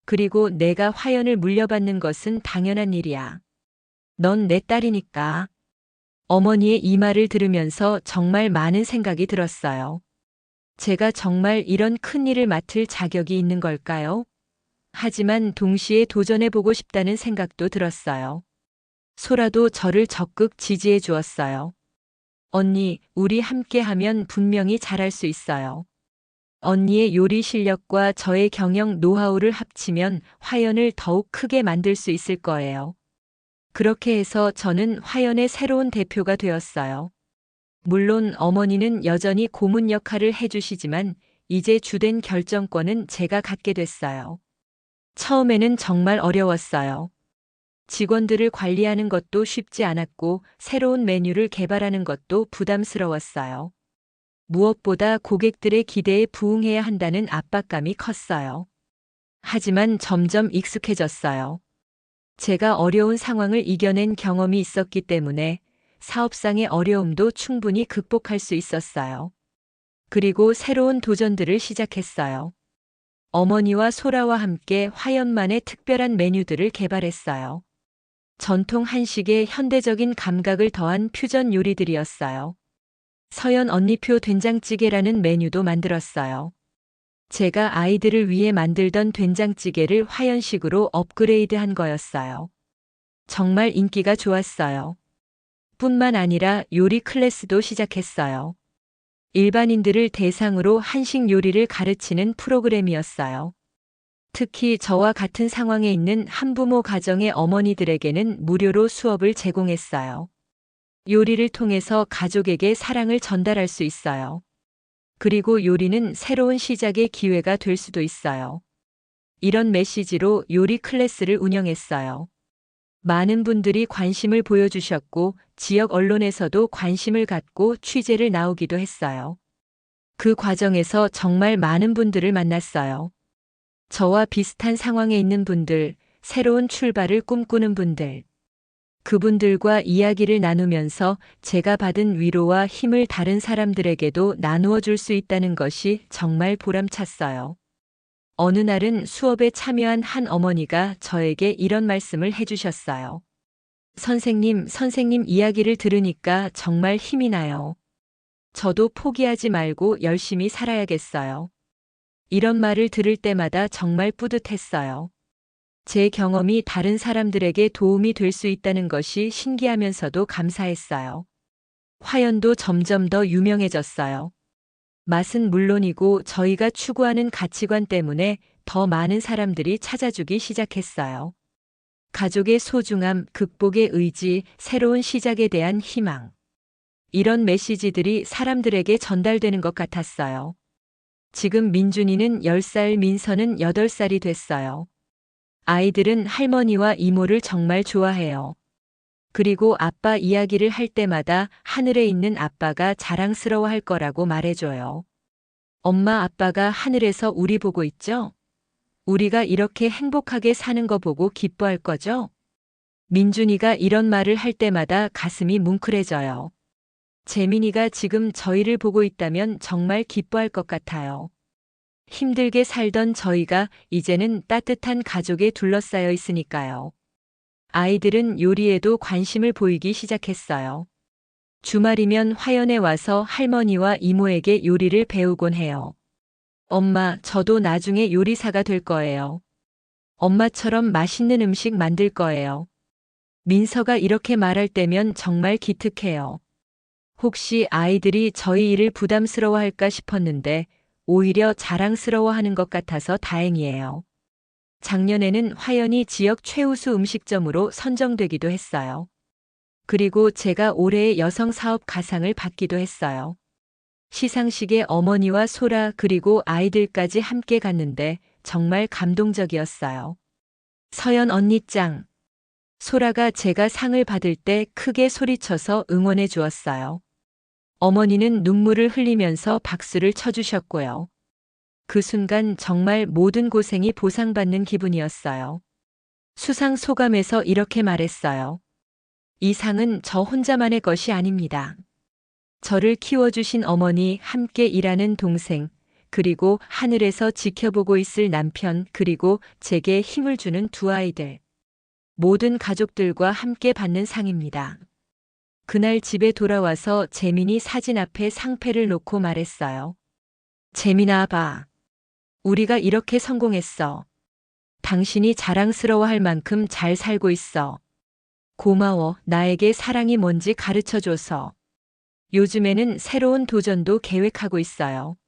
그리고 내가 화연을 물려받는 것은 당연한 일이야. 넌 내 딸이니까. 어머니의 이 말을 들으면서 정말 많은 생각이 들었어요. 제가 정말 이런 큰 일을 맡을 자격이 있는 걸까요? 하지만 동시에 도전해보고 싶다는 생각도 들었어요. 소라도 저를 적극 지지해 주었어요. 언니, 우리 함께 하면 분명히 잘할 수 있어요. 언니의 요리 실력과 저의 경영 노하우를 합치면 화연을 더욱 크게 만들 수 있을 거예요. 그렇게 해서 저는 화연의 새로운 대표가 되었어요. 물론 어머니는 여전히 고문 역할을 해주시지만 이제 주된 결정권은 제가 갖게 됐어요. 처음에는 정말 어려웠어요. 직원들을 관리하는 것도 쉽지 않았고 새로운 메뉴를 개발하는 것도 부담스러웠어요. 무엇보다 고객들의 기대에 부응해야 한다는 압박감이 컸어요. 하지만 점점 익숙해졌어요. 제가 어려운 상황을 이겨낸 경험이 있었기 때문에 사업상의 어려움도 충분히 극복할 수 있었어요. 그리고 새로운 도전들을 시작했어요. 어머니와 소라와 함께 화연만의 특별한 메뉴들을 개발했어요. 전통 한식에 현대적인 감각을 더한 퓨전 요리들이었어요. 서연 언니표 된장찌개라는 메뉴도 만들었어요. 제가 아이들을 위해 만들던 된장찌개를 화연식으로 업그레이드한 거였어요. 정말 인기가 좋았어요. 뿐만 아니라 요리 클래스도 시작했어요. 일반인들을 대상으로 한식 요리를 가르치는 프로그램이었어요. 특히 저와 같은 상황에 있는 한부모 가정의 어머니들에게는 무료로 수업을 제공했어요. 요리를 통해서 가족에게 사랑을 전달할 수 있어요. 그리고 요리는 새로운 시작의 기회가 될 수도 있어요. 이런 메시지로 요리 클래스를 운영했어요. 많은 분들이 관심을 보여주셨고 지역 언론에서도 관심을 갖고 취재를 나오기도 했어요. 그 과정에서 정말 많은 분들을 만났어요. 저와 비슷한 상황에 있는 분들, 새로운 출발을 꿈꾸는 분들. 그분들과 이야기를 나누면서 제가 받은 위로와 힘을 다른 사람들에게도 나누어 줄 수 있다는 것이 정말 보람찼어요. 어느 날은 수업에 참여한 한 어머니가 저에게 이런 말씀을 해주셨어요. 선생님 이야기를 들으니까 정말 힘이 나요. 저도 포기하지 말고 열심히 살아야겠어요. 이런 말을 들을 때마다 정말 뿌듯했어요. 제 경험이 다른 사람들에게 도움이 될 수 있다는 것이 신기하면서도 감사했어요. 화연도 점점 더 유명해졌어요. 맛은 물론이고 저희가 추구하는 가치관 때문에 더 많은 사람들이 찾아주기 시작했어요. 가족의 소중함, 극복의 의지, 새로운 시작에 대한 희망. 이런 메시지들이 사람들에게 전달되는 것 같았어요. 지금 민준이는 10살, 민서는 8살이 됐어요. 아이들은 할머니와 이모를 정말 좋아해요. 그리고 아빠 이야기를 할 때마다 하늘에 있는 아빠가 자랑스러워 할 거라고 말해줘요. 엄마, 아빠가 하늘에서 우리 보고 있죠? 우리가 이렇게 행복하게 사는 거 보고 기뻐할 거죠? 민준이가 이런 말을 할 때마다 가슴이 뭉클해져요. 재민이가 지금 저희를 보고 있다면 정말 기뻐할 것 같아요. 힘들게 살던 저희가 이제는 따뜻한 가족에 둘러싸여 있으니까요. 아이들은 요리에도 관심을 보이기 시작했어요. 주말이면 화연에 와서 할머니와 이모에게 요리를 배우곤 해요. 엄마, 저도 나중에 요리사가 될 거예요. 엄마처럼 맛있는 음식 만들 거예요. 민서가 이렇게 말할 때면 정말 기특해요. 혹시 아이들이 저희 일을 부담스러워할까 싶었는데 오히려 자랑스러워하는 것 같아서 다행이에요. 작년에는 화연이 지역 최우수 음식점으로 선정되기도 했어요. 그리고 제가 올해의 여성 사업 가상을 받기도 했어요. 시상식에 어머니와 소라 그리고 아이들까지 함께 갔는데 정말 감동적이었어요. 서연 언니 짱. 소라가 제가 상을 받을 때 크게 소리쳐서 응원해 주었어요. 어머니는 눈물을 흘리면서 박수를 쳐주셨고요. 그 순간 정말 모든 고생이 보상받는 기분이었어요. 수상 소감에서 이렇게 말했어요. 이 상은 저 혼자만의 것이 아닙니다. 저를 키워주신 어머니, 함께 일하는 동생, 그리고 하늘에서 지켜보고 있을 남편, 그리고 제게 힘을 주는 두 아이들. 모든 가족들과 함께 받는 상입니다. 그날 집에 돌아와서 재민이 사진 앞에 상패를 놓고 말했어요. 재민아 봐. 우리가 이렇게 성공했어. 당신이 자랑스러워할 만큼 잘 살고 있어. 고마워. 나에게 사랑이 뭔지 가르쳐줘서. 요즘에는 새로운 도전도 계획하고 있어요.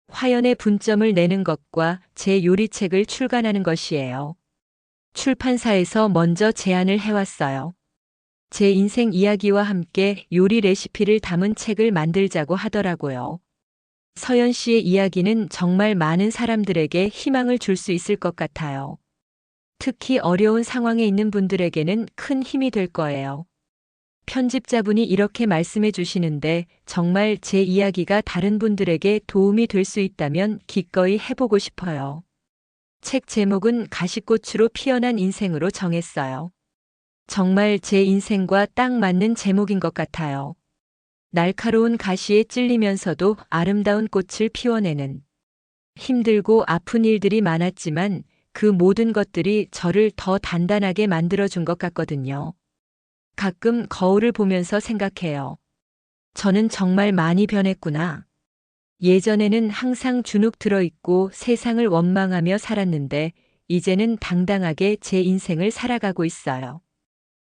화연의 분점을 내는 것과 제 요리책을 출간하는 것이에요. 출판사에서 먼저 제안을 해왔어요. 제 인생 이야기와 함께 요리 레시피를 담은 책을 만들자고 하더라고요. 서연 씨의 이야기는 정말 많은 사람들에게 희망을 줄 수 있을 것 같아요. 특히 어려운 상황에 있는 분들에게는 큰 힘이 될 거예요. 편집자분이 이렇게 말씀해 주시는데 정말 제 이야기가 다른 분들에게 도움이 될 수 있다면 기꺼이 해보고 싶어요. 책 제목은 가시꽃으로 피어난 인생으로 정했어요. 정말 제 인생과 딱 맞는 제목인 것 같아요. 날카로운 가시에 찔리면서도 아름다운 꽃을 피워내는 힘들고 아픈 일들이 많았지만 그 모든 것들이 저를 더 단단하게 만들어준 것 같거든요. 가끔 거울을 보면서 생각해요. 저는 정말 많이 변했구나. 예전에는 항상 주눅 들어있고 세상을 원망하며 살았는데 이제는 당당하게 제 인생을 살아가고 있어요.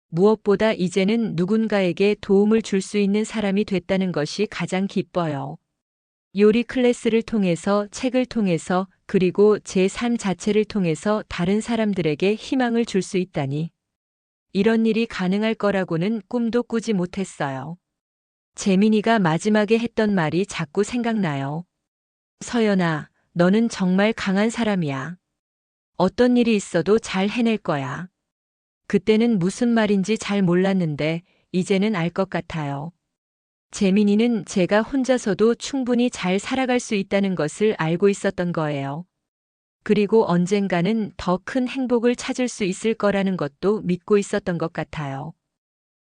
무엇보다 이제는 누군가에게 도움을 줄 수 있는 사람이 됐다는 것이 가장 기뻐요. 요리 클래스를 통해서, 책을 통해서, 그리고 제 삶 자체를 통해서 다른 사람들에게 희망을 줄 수 있다니. 이런 일이 가능할 거라고는 꿈도 꾸지 못했어요. 재민이가 마지막에 했던 말이 자꾸 생각나요. 서연아, 너는 정말 강한 사람이야. 어떤 일이 있어도 잘 해낼 거야. 그때는 무슨 말인지 잘 몰랐는데 이제는 알 것 같아요. 재민이는 제가 혼자서도 충분히 잘 살아갈 수 있다는 것을 알고 있었던 거예요. 그리고 언젠가는 더 큰 행복을 찾을 수 있을 거라는 것도 믿고 있었던 것 같아요.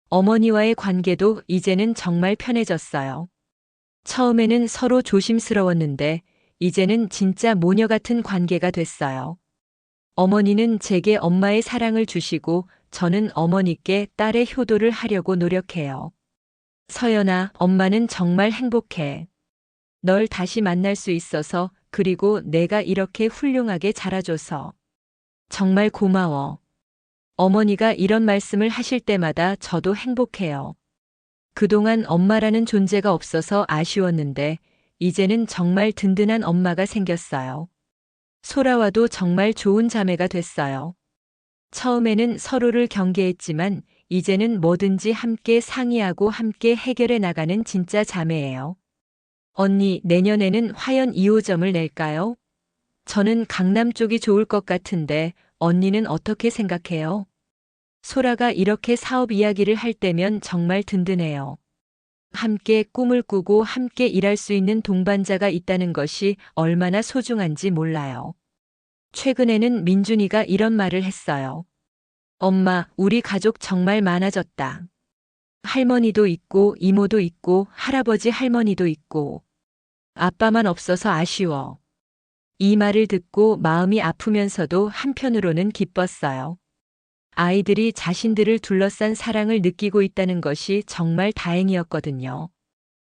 어머니와의 관계도 이제는 정말 편해졌어요. 처음에는 서로 조심스러웠는데 이제는 진짜 모녀 같은 관계가 됐어요. 어머니는 제게 엄마의 사랑을 주시고 저는 어머니께 딸의 효도를 하려고 노력해요. 서연아, 엄마는 정말 행복해. 널 다시 만날 수 있어서 그리고 내가 이렇게 훌륭하게 자라줘서 정말 고마워. 어머니가 이런 말씀을 하실 때마다 저도 행복해요. 그동안 엄마라는 존재가 없어서 아쉬웠는데 이제는 정말 든든한 엄마가 생겼어요. 소라와도 정말 좋은 자매가 됐어요. 처음에는 서로를 경계했지만 이제는 뭐든지 함께 상의하고 함께 해결해 나가는 진짜 자매예요. 언니, 내년에는 화연 2호점을 낼까요? 저는 강남 쪽이 좋을 것 같은데 언니는 어떻게 생각해요? 소라가 이렇게 사업 이야기를 할 때면 정말 든든해요. 함께 꿈을 꾸고 함께 일할 수 있는 동반자가 있다는 것이 얼마나 소중한지 몰라요. 최근에는 민준이가 이런 말을 했어요. 엄마, 우리 가족 정말 많아졌다. 할머니도 있고 이모도 있고 할아버지 할머니도 있고 아빠만 없어서 아쉬워. 이 말을 듣고 마음이 아프면서도 한편으로는 기뻤어요. 아이들이 자신들을 둘러싼 사랑을 느끼고 있다는 것이 정말 다행이었거든요.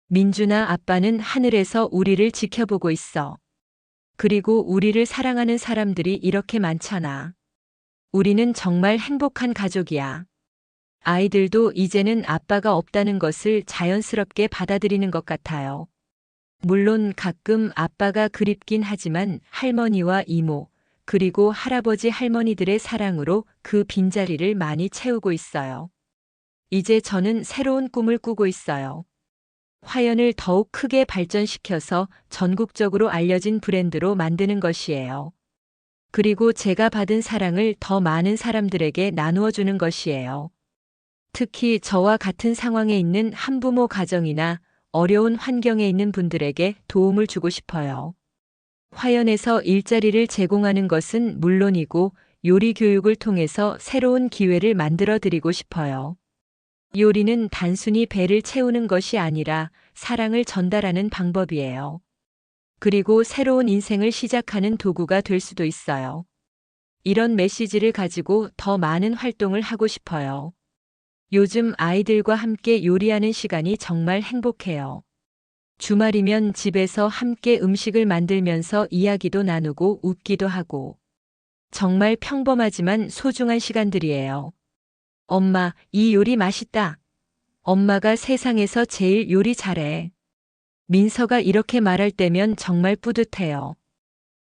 민준아, 아빠는 하늘에서 우리를 지켜보고 있어. 그리고 우리를 사랑하는 사람들이 이렇게 많잖아. 우리는 정말 행복한 가족이야. 아이들도 이제는 아빠가 없다는 것을 자연스럽게 받아들이는 것 같아요. 물론 가끔 아빠가 그립긴 하지만 할머니와 이모, 그리고 할아버지 할머니들의 사랑으로 그 빈자리를 많이 채우고 있어요. 이제 저는 새로운 꿈을 꾸고 있어요. 화연을 더욱 크게 발전시켜서 전국적으로 알려진 브랜드로 만드는 것이에요. 그리고 제가 받은 사랑을 더 많은 사람들에게 나누어 주는 것이에요. 특히 저와 같은 상황에 있는 한부모 가정이나 어려운 환경에 있는 분들에게 도움을 주고 싶어요. 화연에서 일자리를 제공하는 것은 물론이고 요리 교육을 통해서 새로운 기회를 만들어 드리고 싶어요. 요리는 단순히 배를 채우는 것이 아니라 사랑을 전달하는 방법이에요. 그리고 새로운 인생을 시작하는 도구가 될 수도 있어요. 이런 메시지를 가지고 더 많은 활동을 하고 싶어요. 요즘 아이들과 함께 요리하는 시간이 정말 행복해요. 주말이면 집에서 함께 음식을 만들면서 이야기도 나누고 웃기도 하고 정말 평범하지만 소중한 시간들이에요. 엄마, 이 요리 맛있다. 엄마가 세상에서 제일 요리 잘해. 민서가 이렇게 말할 때면 정말 뿌듯해요.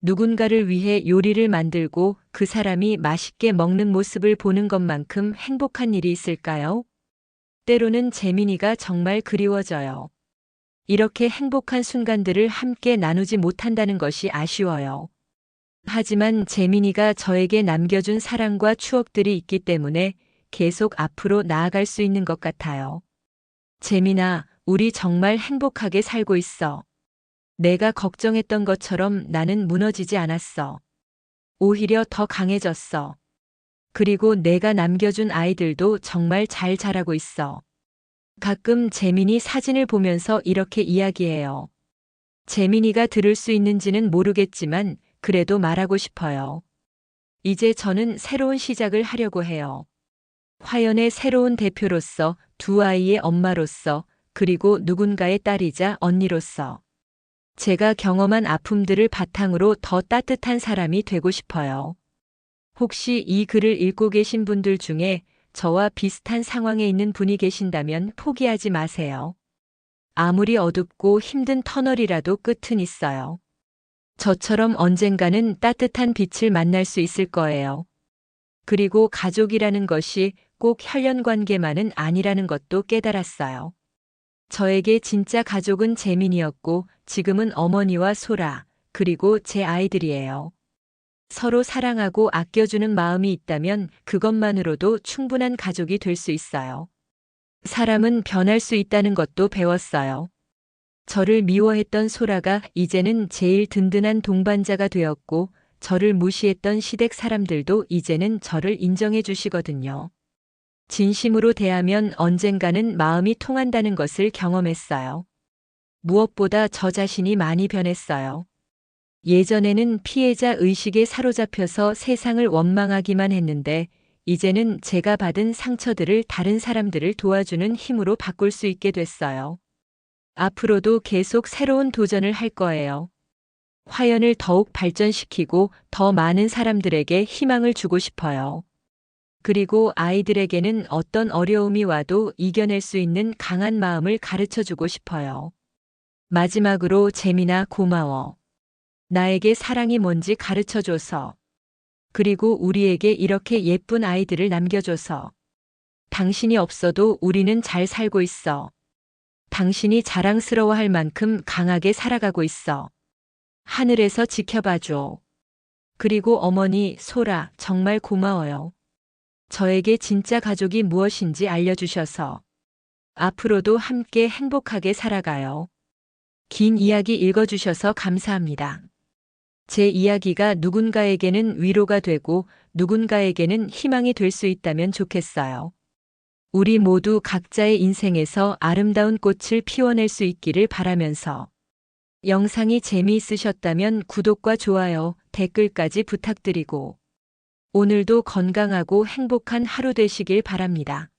누군가를 위해 요리를 만들고 그 사람이 맛있게 먹는 모습을 보는 것만큼 행복한 일이 있을까요? 때로는 재민이가 정말 그리워져요. 이렇게 행복한 순간들을 함께 나누지 못한다는 것이 아쉬워요. 하지만 재민이가 저에게 남겨준 사랑과 추억들이 있기 때문에 계속 앞으로 나아갈 수 있는 것 같아요. 재민아, 우리 정말 행복하게 살고 있어. 내가 걱정했던 것처럼 나는 무너지지 않았어. 오히려 더 강해졌어. 그리고 내가 남겨준 아이들도 정말 잘 자라고 있어. 가끔 재민이 사진을 보면서 이렇게 이야기해요. 재민이가 들을 수 있는지는 모르겠지만 그래도 말하고 싶어요. 이제 저는 새로운 시작을 하려고 해요. 화연의 새로운 대표로서, 두 아이의 엄마로서, 그리고 누군가의 딸이자 언니로서. 제가 경험한 아픔들을 바탕으로 더 따뜻한 사람이 되고 싶어요. 혹시 이 글을 읽고 계신 분들 중에 저와 비슷한 상황에 있는 분이 계신다면 포기하지 마세요. 아무리 어둡고 힘든 터널이라도 끝은 있어요. 저처럼 언젠가는 따뜻한 빛을 만날 수 있을 거예요. 그리고 가족이라는 것이 꼭 혈연 관계만은 아니라는 것도 깨달았어요. 저에게 진짜 가족은 재민이었고 지금은 어머니와 소라, 그리고 제 아이들이에요. 서로 사랑하고 아껴주는 마음이 있다면 그것만으로도 충분한 가족이 될 수 있어요. 사람은 변할 수 있다는 것도 배웠어요. 저를 미워했던 소라가 이제는 제일 든든한 동반자가 되었고, 저를 무시했던 시댁 사람들도 이제는 저를 인정해 주시거든요. 진심으로 대하면 언젠가는 마음이 통한다는 것을 경험했어요. 무엇보다 저 자신이 많이 변했어요. 예전에는 피해자 의식에 사로잡혀서 세상을 원망하기만 했는데, 이제는 제가 받은 상처들을 다른 사람들을 도와주는 힘으로 바꿀 수 있게 됐어요. 앞으로도 계속 새로운 도전을 할 거예요. 화연을 더욱 발전시키고 더 많은 사람들에게 희망을 주고 싶어요. 그리고 아이들에게는 어떤 어려움이 와도 이겨낼 수 있는 강한 마음을 가르쳐 주고 싶어요. 마지막으로 재민아, 고마워. 나에게 사랑이 뭔지 가르쳐 줘서. 그리고 우리에게 이렇게 예쁜 아이들을 남겨줘서. 당신이 없어도 우리는 잘 살고 있어. 당신이 자랑스러워할 만큼 강하게 살아가고 있어. 하늘에서 지켜봐줘. 그리고 어머니, 소라, 정말 고마워요. 저에게 진짜 가족이 무엇인지 알려주셔서. 앞으로도 함께 행복하게 살아가요. 긴 이야기 읽어주셔서 감사합니다. 제 이야기가 누군가에게는 위로가 되고 누군가에게는 희망이 될 수 있다면 좋겠어요. 우리 모두 각자의 인생에서 아름다운 꽃을 피워낼 수 있기를 바라면서 영상이 재미있으셨다면 구독과 좋아요, 댓글까지 부탁드리고 오늘도 건강하고 행복한 하루 되시길 바랍니다.